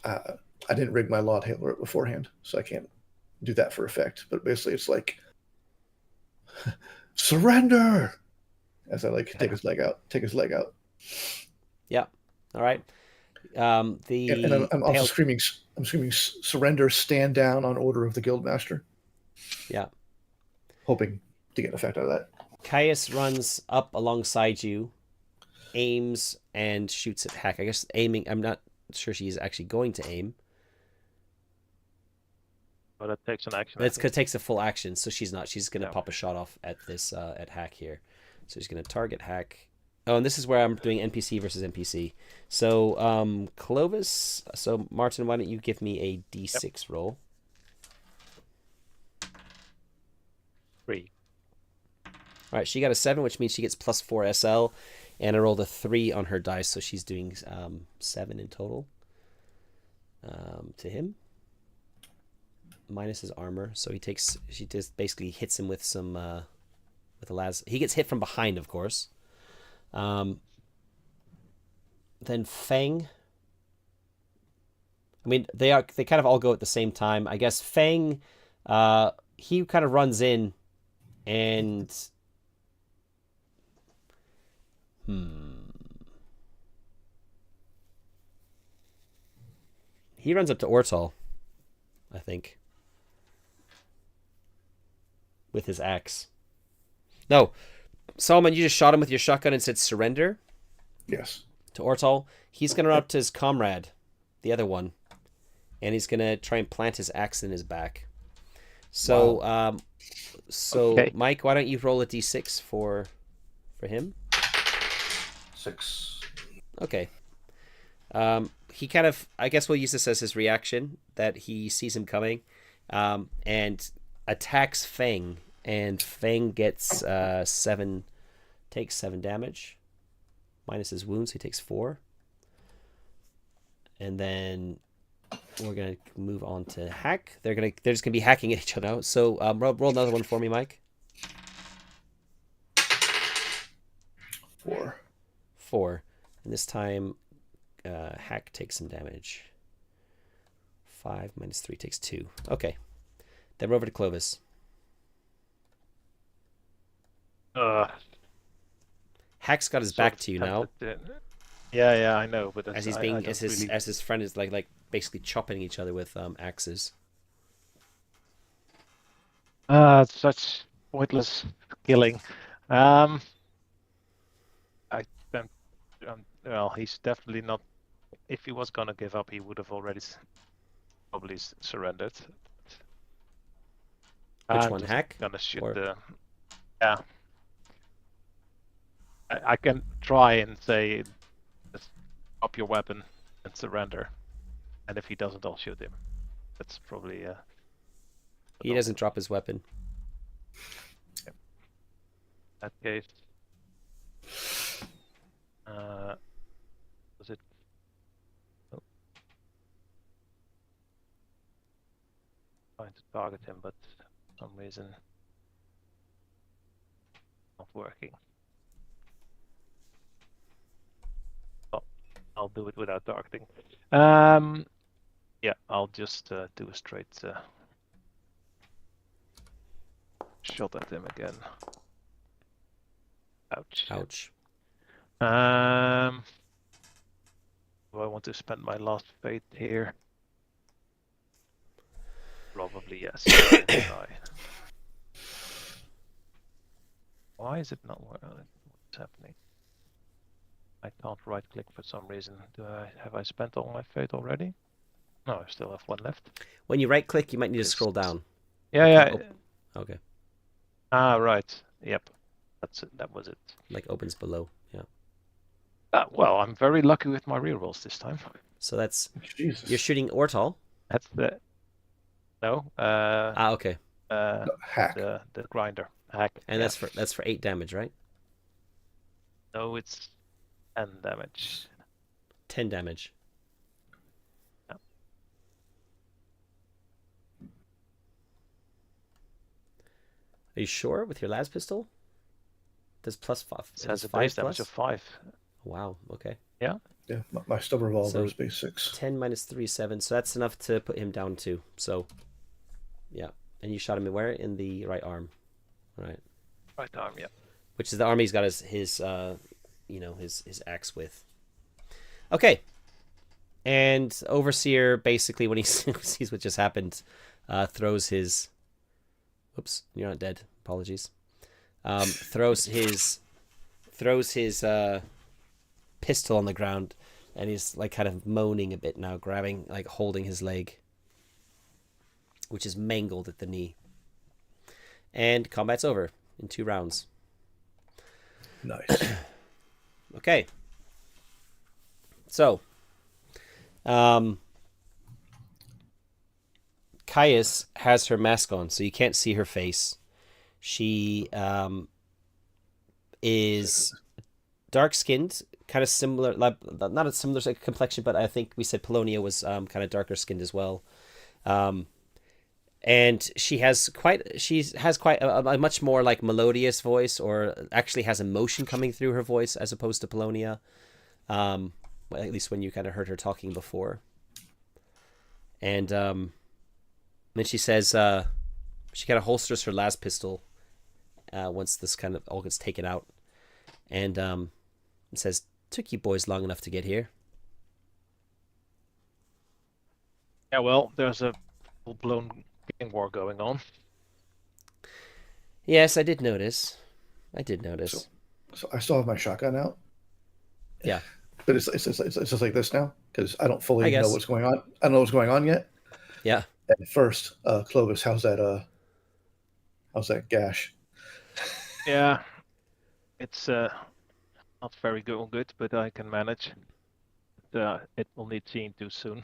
I didn't rig my Laud Hailer beforehand, so I can't do that for effect. But basically, it's like surrender as I take his leg out. Yeah. All right. And I'm also screaming. I'm screaming surrender. Stand down on order of the Guildmaster. Yeah. Hoping to get an effect out of that. Caius runs up alongside you, aims, and shoots at Hack. I guess aiming, I'm not sure she's actually going to aim. But that takes an action. It takes a full action, so she's not. She's going to pop a shot off at this, at Hack here. So she's going to target Hack. Oh, and this is where I'm doing NPC versus NPC. So, Clovis, so Martin, why don't you give me a D6 roll? 3. All right, she got a 7, which means she gets +4 SL, and I rolled a 3 on her dice, so she's doing 7 in total. To him, minus his armor, so she just basically hits him with some with a las. He gets hit from behind, of course. Then Fang. I mean, they kind of all go at the same time. I guess Fang, he kind of runs in. And he runs up to Ortal, I think, with his axe. No, Solomon, you just shot him with your shotgun and said surrender? Yes. To Ortal. He's going to run up to his comrade, the other one, and he's going to try and plant his axe in his back. So, wow. Okay. Mike, why don't you roll a d6 for him? 6. Okay. He kind of, I guess we'll use this as his reaction, that he sees him coming, and attacks Fang, and Fang gets 7 damage, minus his wounds, he takes 4. And then we're gonna move on to Hack. They're just gonna be hacking at each other now. So roll another one for me, Mike. 4. And this time, Hack takes some damage. 5 minus 3 takes 2. Okay. Then we're over to Clovis. Hack's got his back to you now. Yeah, I know, but as his friend is like basically chopping each other with axes. Such pointless killing. Well, he's definitely not. If he was gonna give up, he would have already probably surrendered. Which one, Hack? Gonna shoot yeah. I can try and say, just drop your weapon and surrender. And if he doesn't, I'll shoot him. That's probably... he doesn't drop his weapon. In that case... was it... Oh. trying to target him, but for some reason not working. Oh, I'll do it without targeting. Yeah, I'll just do a straight shot at him again. Ouch. Ouch. Do I want to spend my last fate here? Probably yes. Try. Why is it not working? What's happening? I can't right click for some reason. Have I spent all my fate already? No, I still have one left. When you right click, you might need to scroll down. Yeah. Okay. Ah, right. Yep. That's it. That was it. Like opens below. Yeah. Well, I'm very lucky with my rerolls this time. So that's Jesus. you're shooting Ortal. That's the no. Okay. Hack. The grinder hack. And that's for 8 damage, right? No, it's 10 damage. 10 damage. Yeah. Are you sure with your las pistol? Does +5. It has a 5 base damage plus? of 5. Wow. Okay. Yeah. Yeah, my stub revolver So- is base 6. 10 minus 3, 7. So that's enough to put him down 2. So, yeah. And you shot him where? In the right arm. Right. Right arm, yeah. Which is the arm he's got his his axe with. Okay. And Overseer basically, when he sees what just happened, throws his. Oops, you're not dead. Apologies. Throws his pistol on the ground, and he's like kind of moaning a bit now, grabbing, like holding his leg, which is mangled at the knee. And combat's over in 2 rounds. Nice. Okay. So, Caius has her mask on, so you can't see her face. She is dark-skinned, kind of similar, not a similar complexion, but I think we said Polonia was kind of darker-skinned as well. And she has quite a much more like melodious voice, or actually has emotion coming through her voice as opposed to Polonia. Well, at least when you kind of heard her talking before. And then she says she kind of holsters her last pistol once this kind of all gets taken out, and says, "Took you boys long enough to get here." Yeah, well, there's a full-blown gang war going on. Yes, I did notice. So I still have my shotgun out. Yeah. But it's just like this now, because I don't fully I guess. know what's going on. I don't know what's going on yet. Yeah. And first, Clovis, how's that gash? Yeah, it's not very good, but I can manage. It will need seeing too soon.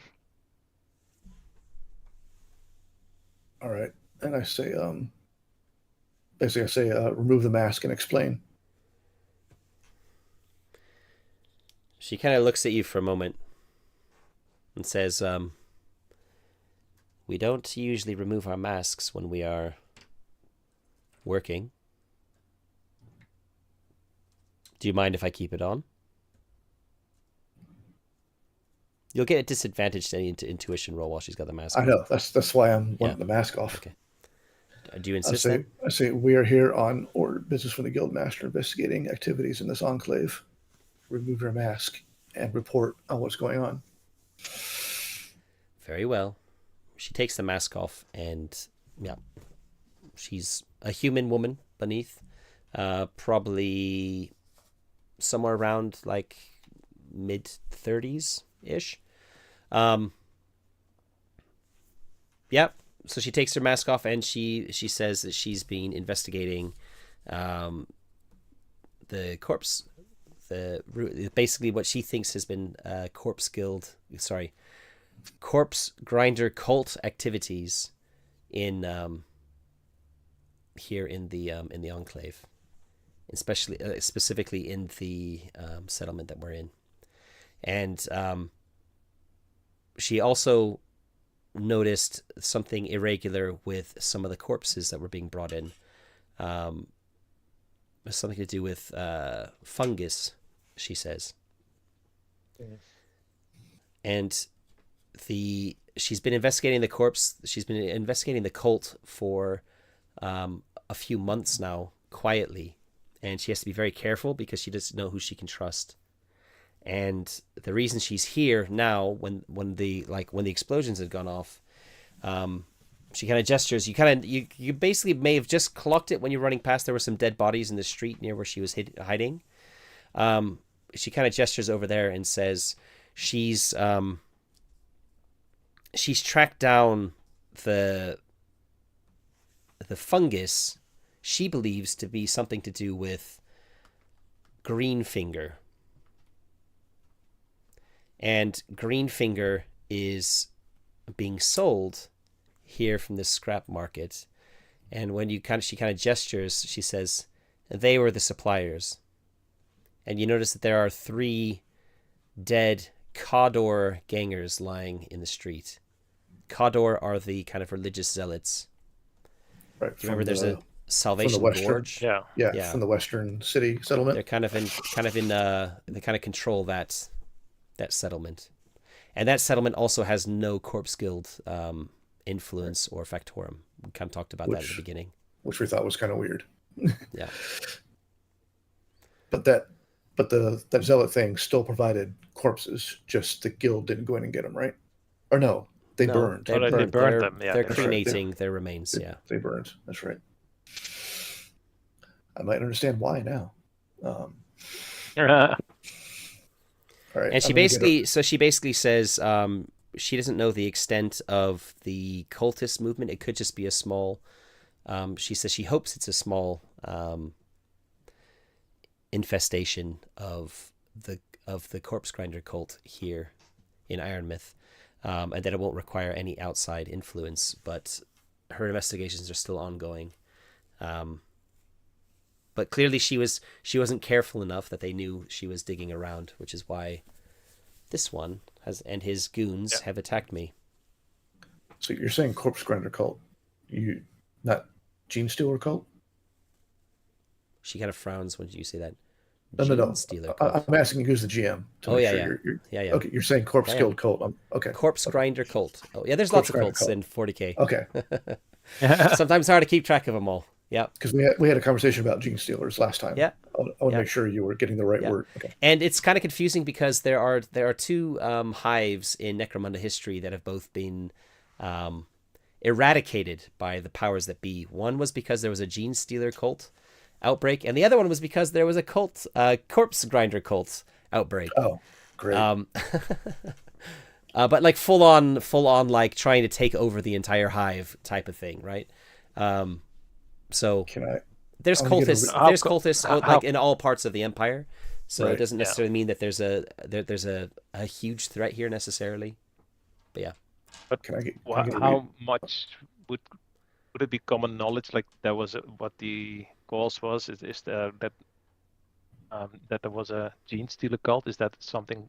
All right. And I say, basically I say, remove the mask and explain. She kind of looks at you for a moment and says, "We don't usually remove our masks when we are working. Do you mind if I keep it on?" You'll get a disadvantage to any intuition roll while she's got the mask on. I know. That's why I'm wanting the mask off. Okay. Do you insist then? I say we are here on order business from the Guildmaster, investigating activities in this enclave. Remove your mask and report on what's going on. Very well. She takes the mask off, and yeah, she's a human woman beneath, probably somewhere around like mid-30s ish. Yeah. So she takes her mask off, and she says that she's been investigating the corpse. Basically what she thinks has been corpse grinder cult activities in here in the enclave, especially specifically in the settlement that we're in. And she also noticed something irregular with some of the corpses that were being brought in. Something to do with fungus, she says. Yes. And she's been investigating the corpse. She's been investigating the cult for a few months now, quietly, and she has to be very careful because she doesn't know who she can trust. And the reason she's here now, when the explosions had gone off, she kind of gestures. You basically may have just clocked it when you're running past. There were some dead bodies in the street near where she was hiding. She kind of gestures over there and says she's tracked down the fungus she believes to be something to do with Greenfinger. And Greenfinger is being sold here from the scrap market. And when she kind of gestures, she says, they were the suppliers. And you notice that there are 3 dead Cawdor gangers lying in the street. Cawdor are the kind of religious zealots. Right. Remember, there's a Salvation Gorge. Yeah, from the Western City settlement. They're kind of they kind of control that settlement, and that settlement also has no Corpse Guild influence or factorum. We kind of talked about that at the beginning, which we thought was kind of weird. Yeah, but that zealot thing still provided corpses. Just the guild didn't go in and get them, right? Or no, they burned. They burned them. Yeah, they're cremating their remains. They burned. That's right. I might understand why now. All right. And she basically says she doesn't know the extent of the cultist movement. It could just be a small. She says she hopes it's a small infestation of the corpse grinder cult here in Ironmouth, and that it won't require any outside influence. But her investigations are still ongoing. But clearly she wasn't careful enough that they knew she was digging around, which is why this one and his goons have attacked me. So you're saying corpse grinder cult, not Gene Stealer cult? She kind of frowns when you say that. No. Stealer cult. I'm asking you who's the GM. Yeah. Okay, you're saying corpse guild cult. Okay. Corpse grinder cult. Oh yeah, there's lots of cults in 40k. Okay. Sometimes hard to keep track of them all. Yeah, because we had a conversation about Gene Stealers last time. Yeah, I want to make sure you were getting the right word. Okay. And it's kind of confusing because there are 2 hives in Necromunda history that have both been eradicated by the powers that be. One was because there was a Gene Stealer cult outbreak, and the other one was because there was a corpse grinder cult outbreak. Oh, great. But like full on like trying to take over the entire hive type of thing, right? So there's cultists like in all parts of the empire. So it doesn't necessarily mean that there's a huge threat here necessarily. But yeah. But how much would it be common knowledge? Like there was what the cause was? Is there that there was a Gene Stealer cult? Is that something?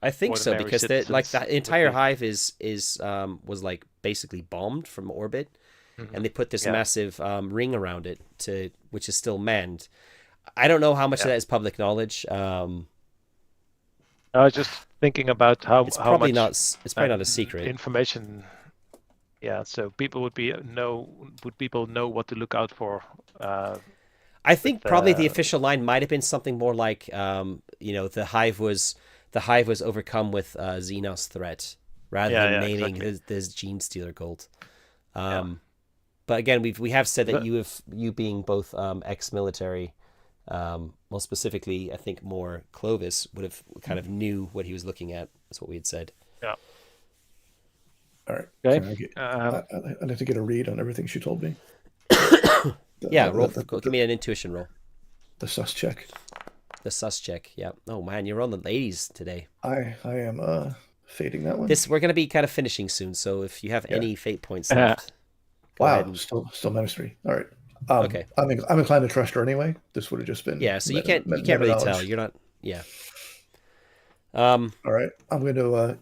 I think so, because the entire hive was like basically bombed from orbit. Mm-hmm. And they put this massive ring around it which is still manned. I don't know how much of that is public knowledge. I was just thinking about how probably much not a secret information. Yeah, so people would people know what to look out for? I think probably the official line might have been something more like the hive was overcome with Xenos threat rather than naming this Gene Stealer cult. But again, we have said that you being both ex-military, well, specifically, I think more Clovis would have kind of knew what he was looking at. That's what we had said. Yeah. All right. Okay. I'd have to get a read on everything she told me. Give me an intuition roll. The sus check. The sus check. Yeah. Oh man, you're on the ladies today. I am fading that one. We're going to be kind of finishing soon, so if you have any fate points left. Wow, still ministry. All right. Okay. I'm inclined to trust her anyway. This would have just been. Yeah, so you can't really tell. You're not. Yeah. All right. I'm going to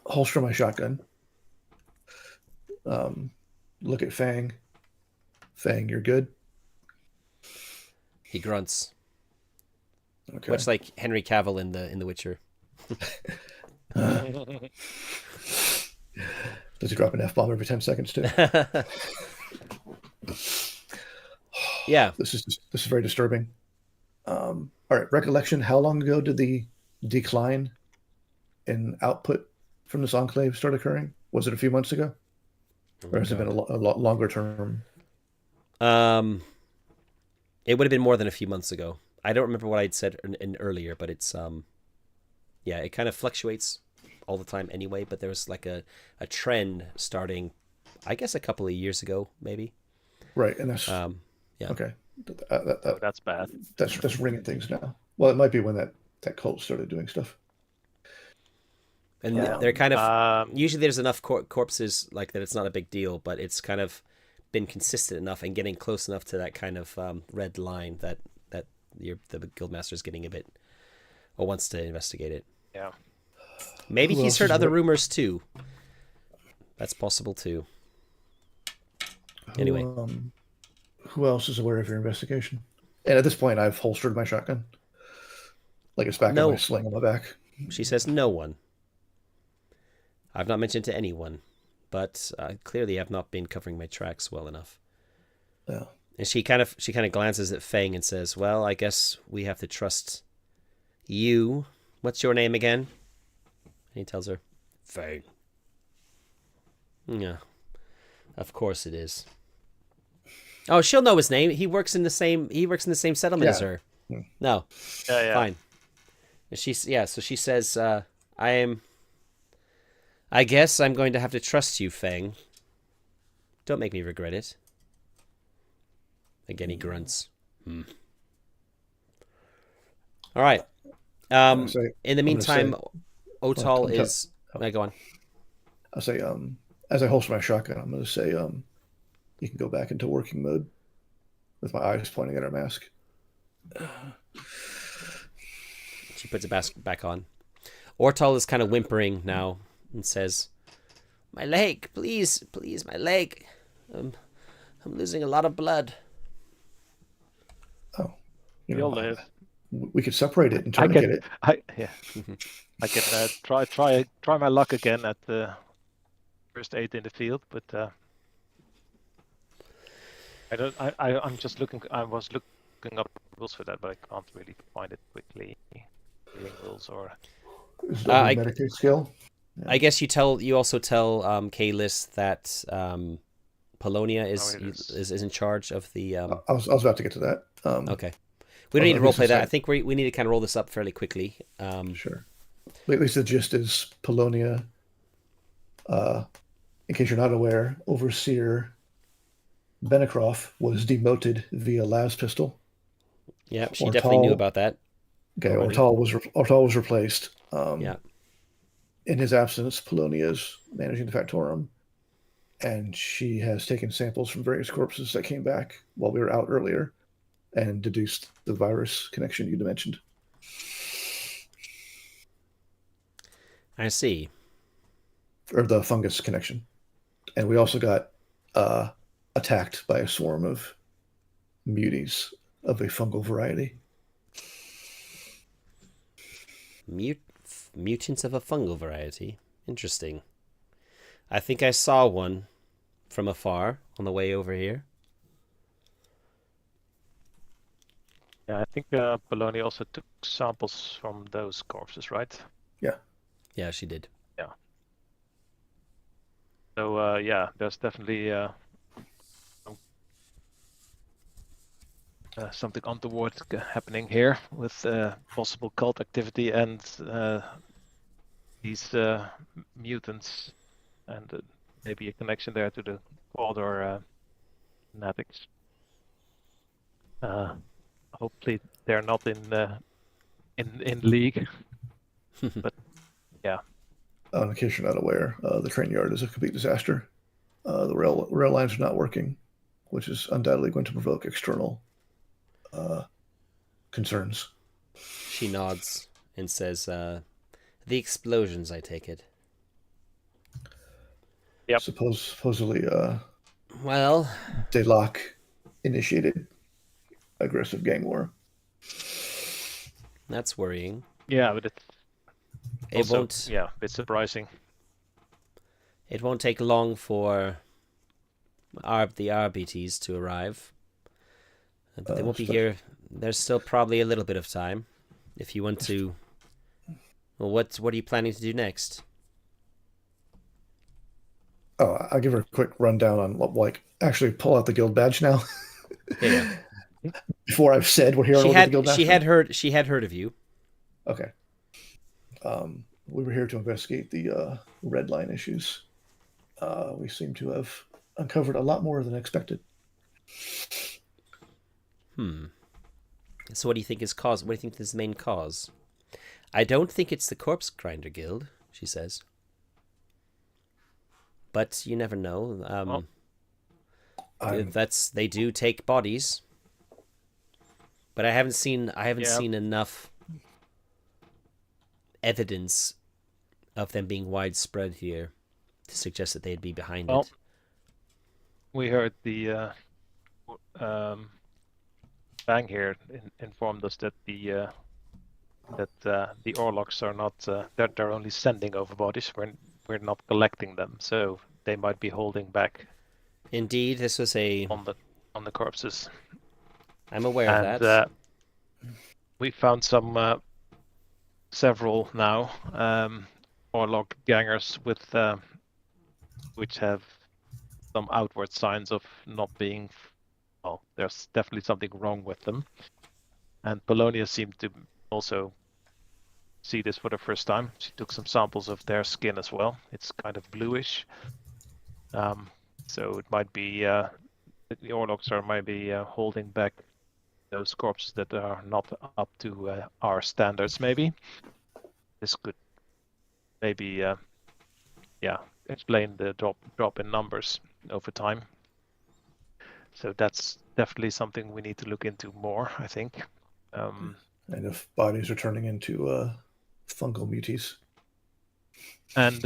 holster my shotgun. Look at Fang. Fang, you're good. He grunts, Okay. much like Henry Cavill in the Witcher. Does he drop an F-bomb every 10 seconds too? Yeah. This is very disturbing. All right, recollection. How long ago did the decline in output from this enclave start occurring? Was it a few months ago, or has it been a lot longer term? It would have been more than a few months ago. I don't remember what I'd said in earlier, but it's yeah, it kind of fluctuates all the time anyway. But there was like a trend starting, I guess, a couple of years ago, maybe. Right, and that's yeah. Okay. That's bad. That's ringing things now. Well, it might be when that cult started doing stuff. And they're kind of usually there's enough corpses like that it's not a big deal, but it's kind of been consistent enough and getting close enough to that kind of red line that the guildmaster is getting a bit or wants to investigate it. Yeah. Maybe he's heard other rumors too. That's possible too. Anyway, who else is aware of your investigation? And at this point, I've holstered my shotgun, like it's back in my sling on my back. She says no one. I've not mentioned to anyone, but clearly I've not been covering my tracks well enough. Yeah. And she kind of glances at Fang and says, "Well, I guess we have to trust you. What's your name again?" And he tells her, "Fang." Yeah, of course it is. Oh, she'll know his name. He works in the same settlement as her. No. Yeah. Fine. So she says, I guess I'm going to have to trust you, Fang. Don't make me regret it. Again, he grunts. All right. In the meantime, Otal is... go on. I'll say, as I holster my shotgun, I'm going to say, you can go back into working mode with my eyes pointing at her mask. She puts it back on. Ortal is kind of whimpering now and says, "My leg, please, my leg. I'm losing a lot of blood." Oh, You'll live. We could separate it and tourniquet it. I can try my luck again at the first aid in the field, but I'm just looking. I was looking up rules for that, but I can't really find it quickly. Healing rules or meditate skill. Yeah. I guess you also tell Kalis that Polonia is in charge of the. I was about to get to that. Okay, we don't need to roleplay that. I think we need to kind of roll this up fairly quickly. Sure. At least the gist is Polonia. In case you're not aware, Overseer Benicroft was demoted via Las Pistol. Yeah, she definitely knew about that. Okay, Ortal was replaced. In his absence, Polonia is managing the Factorum, and she has taken samples from various corpses that came back while we were out earlier and deduced the virus connection you mentioned. I see. Or the fungus connection. And we also got attacked by a swarm of muties of a fungal variety. Mutants of a fungal variety. Interesting. I think I saw one from afar on the way over here. Yeah, I think Bologna also took samples from those corpses, right? Yeah. Yeah, she did. Yeah. So, there's definitely something untoward happening here with possible cult activity and these mutants, and maybe a connection there to the Cawdor fanatics. Hopefully they're not in league, but yeah. In case you're not aware, the train yard is a complete disaster. The rail lines are not working, which is undoubtedly going to provoke external concerns. She nods and says, "The explosions, I take it." Yep. Supposedly, Well, Daylock initiated aggressive gang war. that's worrying. Yeah, but it's It also won't. a bit surprising. It won't take long for the RBTs to arrive, but they won't be here. There's still probably a little bit of time. If you want to, well, what are you planning to do next? Oh, I'll give her a quick rundown on like actually pull out the guild badge now. Yeah. Before I've said we're here on order of the guild master. She had heard of you. Okay. We were here to investigate the red line issues. We seem to have uncovered a lot more than expected. So what do you think is cause? What do you think is the main cause? I don't think it's the Corpse Grinder Guild, she says. But you never know. They do take bodies, but I haven't seen enough evidence of them being widespread here to suggest that they'd be behind it. We heard the Bang here informed us that the Orlocks are not they're only sending over bodies. We're not collecting them, so they might be holding back. Indeed, this was on the corpses. I'm aware of that. We found several now Orlock gangers with which have some outward signs of not being. Well, there's definitely something wrong with them, and Polonia seemed to also see this for the first time. She took some samples of their skin as well. It's kind of bluish, so it might be the Orlocks are maybe holding back those corpses that are not up to our standards. Maybe this could maybe explain the drop in numbers over time. So that's definitely something we need to look into more, I think. And if bodies are turning into fungal muties. And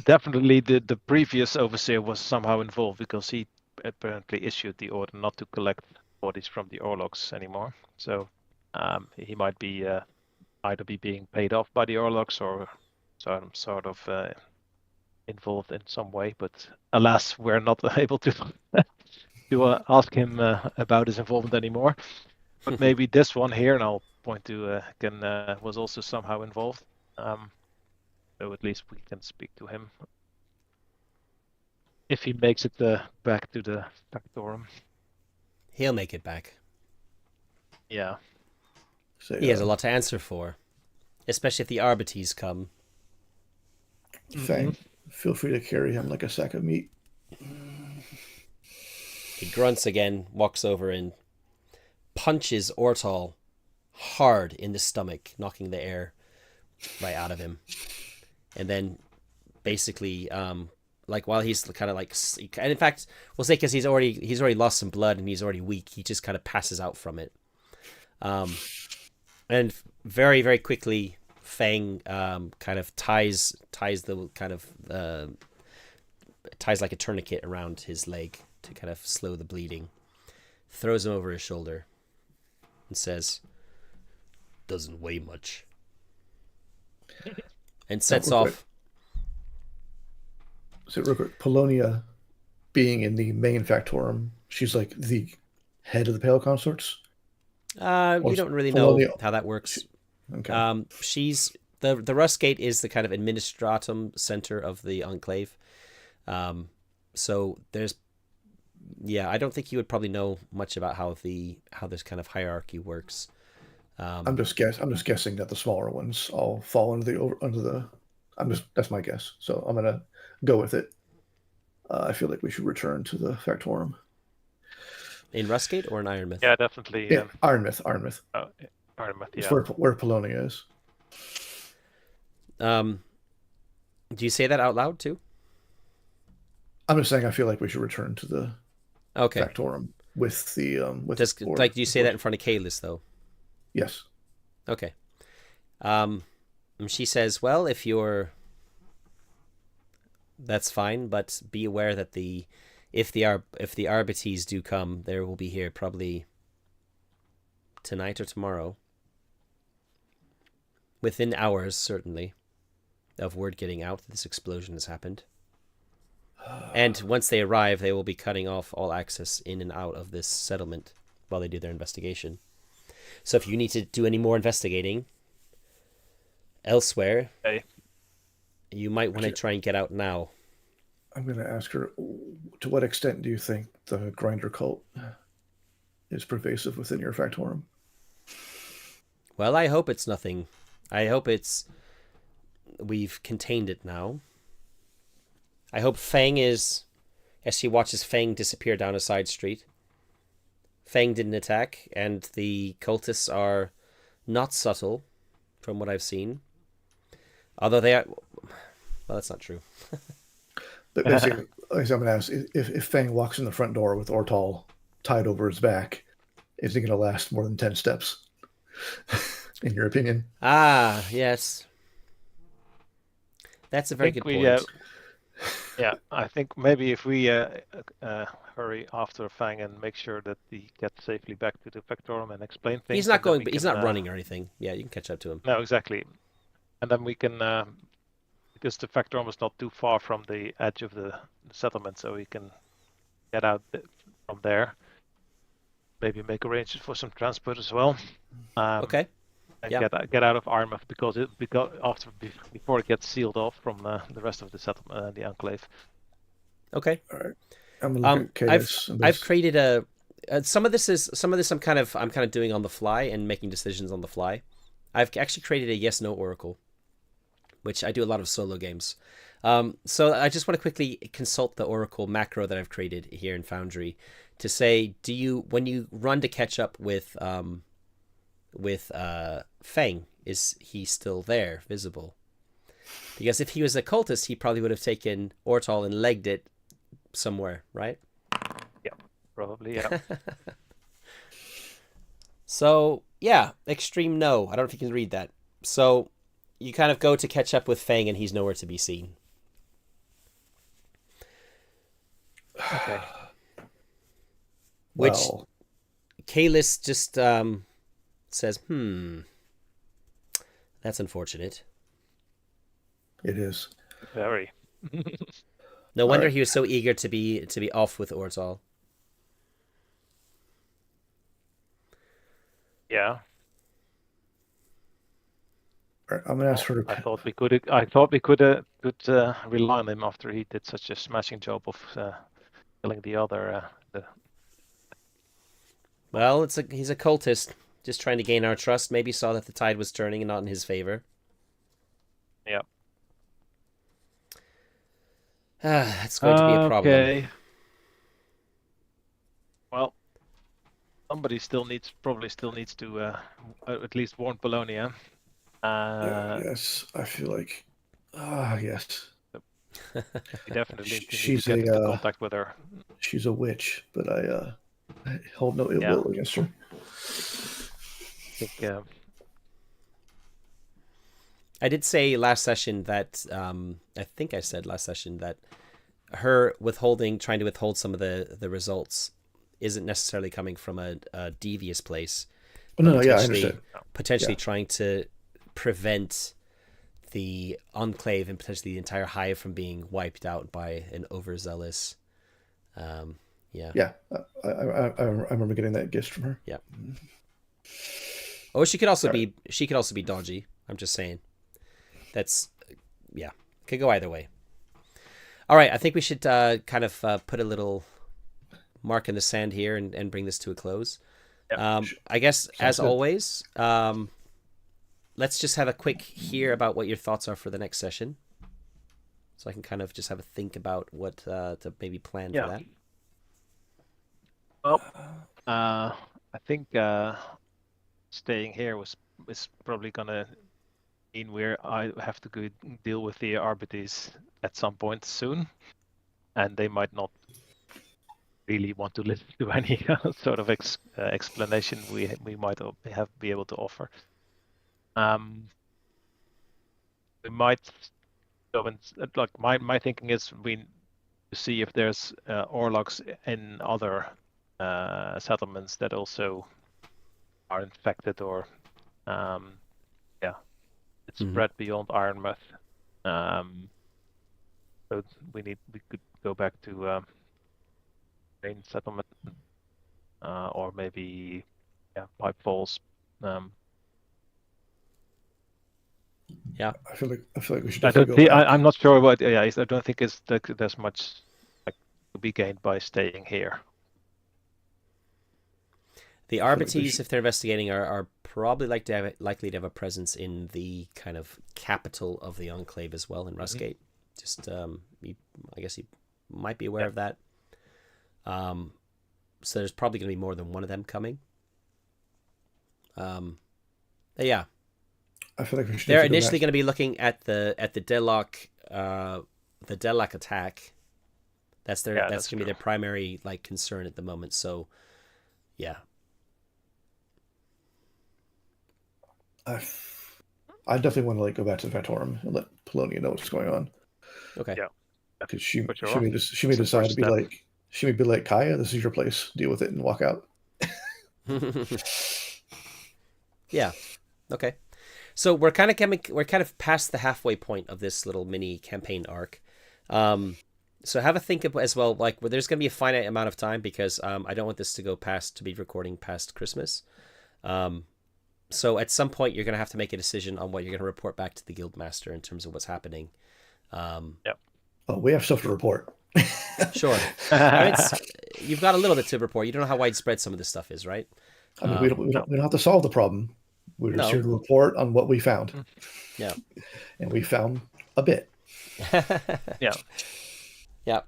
definitely the previous overseer was somehow involved because he apparently issued the order not to collect bodies from the Orlocks anymore. So he might be either be being paid off by the Orlocks or some sort of involved in some way. But alas, we're not able to ask him about his involvement anymore. But maybe this one here, and I'll point to was also somehow involved. So at least we can speak to him if he makes it back to the Factorum. He'll make it back. Yeah. So, he has a lot to answer for, especially if the Arbites come. Fang, feel free to carry him like a sack of meat. He grunts again, walks over and punches Ortal hard in the stomach, knocking the air right out of him. And then basically, while he's kind of and in fact, we'll say because he's already lost some blood and he's already weak, he just kind of passes out from it. And very, very quickly, Fang kind of ties like a tourniquet around his leg to kind of slow the bleeding, throws him over his shoulder, and says, "Doesn't weigh much," and sets off. So real quick, Polonia being in the main Factorum, she's like the head of the Pale Consorts? You don't really know how that works. Okay. She's the Rustgate is the kind of administratum center of the Enclave. So there's, I don't think you would probably know much about how this kind of hierarchy works. I'm just guessing that the smaller ones all fall under the. That's my guess. So I'm gonna go with it. I feel like we should return to the Factorum. In Rustgate or in Ironmouth? Yeah, definitely. Yeah, Ironmouth. Oh, Ironmouth. Yeah. It's where Polonia is. Do you say that out loud too? I'm just saying I feel like we should return to the Factorum with the with. Do you say that in front of Kalis though? Yes. Okay. She says, "Well, if you're that's fine, but be aware that if the Arbites do come, they will be here probably tonight or tomorrow. Within hours, certainly, of word getting out that this explosion has happened. And once they arrive, they will be cutting off all access in and out of this settlement while they do their investigation. So if you need to do any more investigating elsewhere, you might want to try and get out now. I'm going to ask her, to what extent do you think the grinder cult is pervasive within your factorum? Well, I hope it's nothing. I hope we've contained it now. I hope Fang is, as she watches Fang disappear down a side street. Fang didn't attack, and the cultists are not subtle, from what I've seen. Although they are... Well, that's not true. But basically, I'm going to ask, if Fang walks in the front door with Ortal tied over his back, is he going to last more than 10 steps? In your opinion? Ah, yes. That's a very good point. Yeah, I think maybe if we hurry after Fang and make sure that we get safely back to the Factorum and explain things. He's not going. He's not running or anything. Yeah, you can catch up to him. No, exactly. And then we can, because the Factorum is not too far from the edge of the settlement, so we can get out from there. Maybe make arrangements for some transport as well. Okay. And get out of Armagh because before it gets sealed off from the rest of the settlement, the enclave. Okay. All right. I'm gonna look at I've created some of this I'm kind of doing on the fly and making decisions on the fly. I've actually created a yes/no oracle, which I do a lot of solo games. So I just want to quickly consult the oracle macro that I've created here in Foundry to say, when you run to catch up with Fang, is he still there, visible? Because if he was a cultist, he probably would have taken Ortal and legged it somewhere, right? Yeah, probably, yeah. So, yeah, extreme no. I don't know if you can read that. So, you kind of go to catch up with Fang and he's nowhere to be seen. Okay. Which, Kalis just says, that's unfortunate. It is. Very. No wonder he was so eager to be off with Ortal. Yeah. Right, I'm gonna ask her. I thought we could rely on him after he did such a smashing job of killing the other. Well, he's a cultist, just trying to gain our trust. Maybe saw that the tide was turning and not in his favor. Yeah. That's going to be a problem. Okay. Well, somebody probably still needs to at least warn Polonia. Yes, I feel like. Yes. You definitely need She's to get into contact with her. She's a witch, but I hold no ill will against her. I think. I did say last session that I think I said last session that her trying to withhold some of the results, isn't necessarily coming from a devious place. Oh, no, yeah, I understand. Potentially trying to prevent the enclave and potentially the entire hive from being wiped out by an overzealous. Yeah, I remember getting that gift from her. Yeah. Or she could also be dodgy. I'm just saying. Could go either way. All right, I think we should kind of put a little mark in the sand here and bring this to a close. Yep. I guess, as always, let's just have a quick hear about what your thoughts are for the next session. So I can kind of just have a think about what to maybe plan for that. Well, I think staying here is probably going to mean I have to go deal with the Arbites at some point soon. And they might not really want to listen to any sort of explanation we might be able to offer. We might So like my thinking is we to see if there's Orlocks in other settlements that also are infected or it's spread beyond Ironmouth. So we could go back to main settlement or maybe Pipe Falls. Yeah, I feel like we should definitely go back. I'm not sure what. Yeah, I don't think there's much like to be gained by staying here. the Arbites, if they're investigating, are probably likely to have a presence in the kind of capital of the Enclave as well, in Rustgate. Just, I guess you might be aware of that. So there's probably going to be more than one of them coming. Yeah. I feel like we should. They're initially going to be looking at the Deadlock, attack. That's going to be their primary like concern at the moment. So, yeah. I definitely want to like go back to the Factorum and let Polonia know what's going on. Okay. Yeah. Because she may decide to be like, she may be like, Kaya, this is your place. Deal with it and walk out. Yeah. Okay. So we're kind of past the halfway point of this little mini campaign arc. So have a think of as well, like there's going to be a finite amount of time because I don't want this to be recording past Christmas. So at some point you're going to have to make a decision on what you're going to report back to the Guildmaster in terms of what's happening. Yep. Oh, we have stuff to report. Sure. I mean, you've got a little bit to report. You don't know how widespread some of this stuff is, right? I mean, we don't have to solve the problem. We're just here to report on what we found. Yeah. And we found a bit. Yeah. Yeah.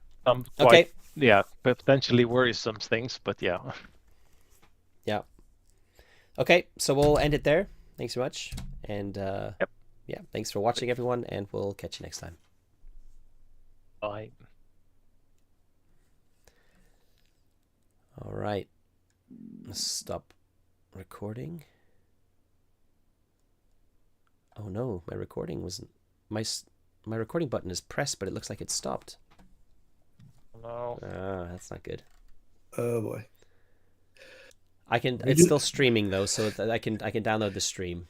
Okay. Yeah, potentially worrisome things, but yeah. Yeah. Okay, so we'll end it there. Thanks so much. And yeah, thanks for watching, everyone, and we'll catch you next time. Bye. All right. Let's stop recording. Oh no, my recording wasn't. My recording button is pressed, but it looks like it stopped. No. That's not good. Oh boy. It's still streaming though, so that I can download the stream.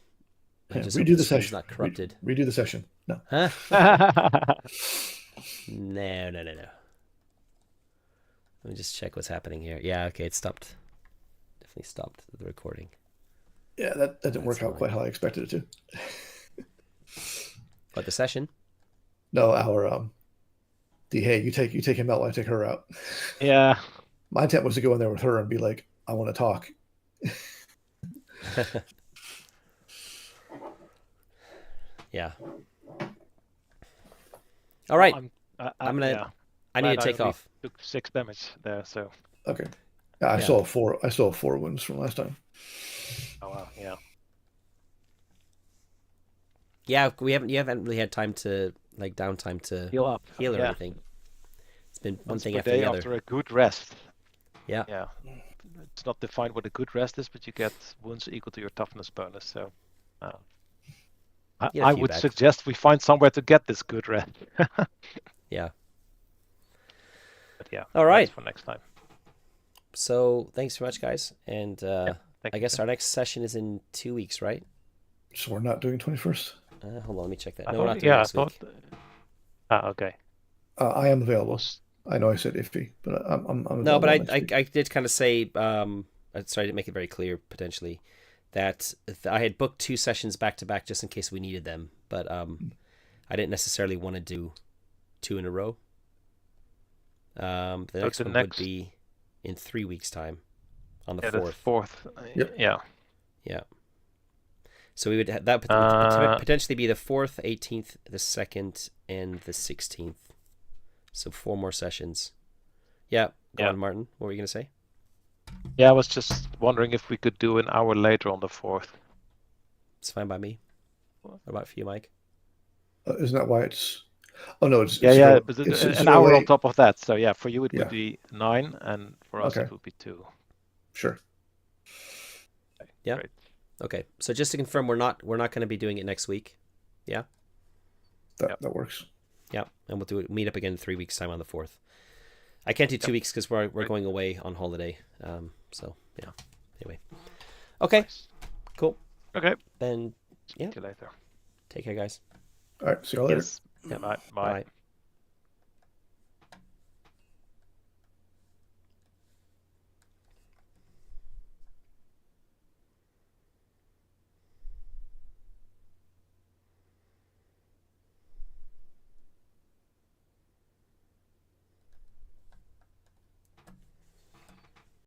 Redo the session. Not corrupted. Redo the session. No. Huh? No. Let me just check what's happening here. Yeah, okay, it stopped. Definitely stopped the recording. Yeah, that didn't work out quite how I expected it to. What, the session? No, our hey, you take him out while I take her out. Yeah. My intent was to go in there with her and be like, I want to talk. Yeah. All right. I need to take off. Took 6 damage there, so. Okay. I saw 4 wounds from last time. Oh wow, yeah. Yeah, you haven't really had time to downtime to Heal up. Or anything. It's been one thing after the other. After a good rest. Yeah. Yeah. It's not defined what a good rest is, but you get wounds equal to your toughness bonus. So, I would suggest we find somewhere to get this good rest. Yeah. But yeah. All right. For next time. So thanks so much, guys, and I guess you. our next session is in 2 weeks, right? So we're not doing 21st. Hold on, let me check that. No, we're not doing next week. Okay. I am available. I know I said iffy, but I'm no, but I did kind of say sorry to make it very clear potentially that I had booked 2 sessions back to back just in case we needed them, but I didn't necessarily want to do 2 in a row. The next one would be in 3 weeks' time, on the 4th. The 4th. Yep. Yeah. Yeah. So we would that would potentially be the 4th, 18th, the 2nd, and the 16th. So 4 more sessions. Yeah. Go on, Martin. What were you going to say? Yeah, I was just wondering if we could do an hour later on the 4th. It's fine by me. What about for you, Mike? Isn't that why it's... Oh, no, it's an hour on top of that. So yeah, for you it would be 9, and for us it would be 2. Sure. Okay, yeah. Great. Okay. So just to confirm, we're not going to be doing it next week. Yeah. That works. Yeah, and we'll meet up again in 3 weeks' time on the 4th. I can't do 2 weeks because we're going away on holiday. So yeah. Anyway. Okay. Nice. Cool. Okay. Then See you later. Take care, guys. All right. See y'all later. Yes. Yeah. Bye. Bye.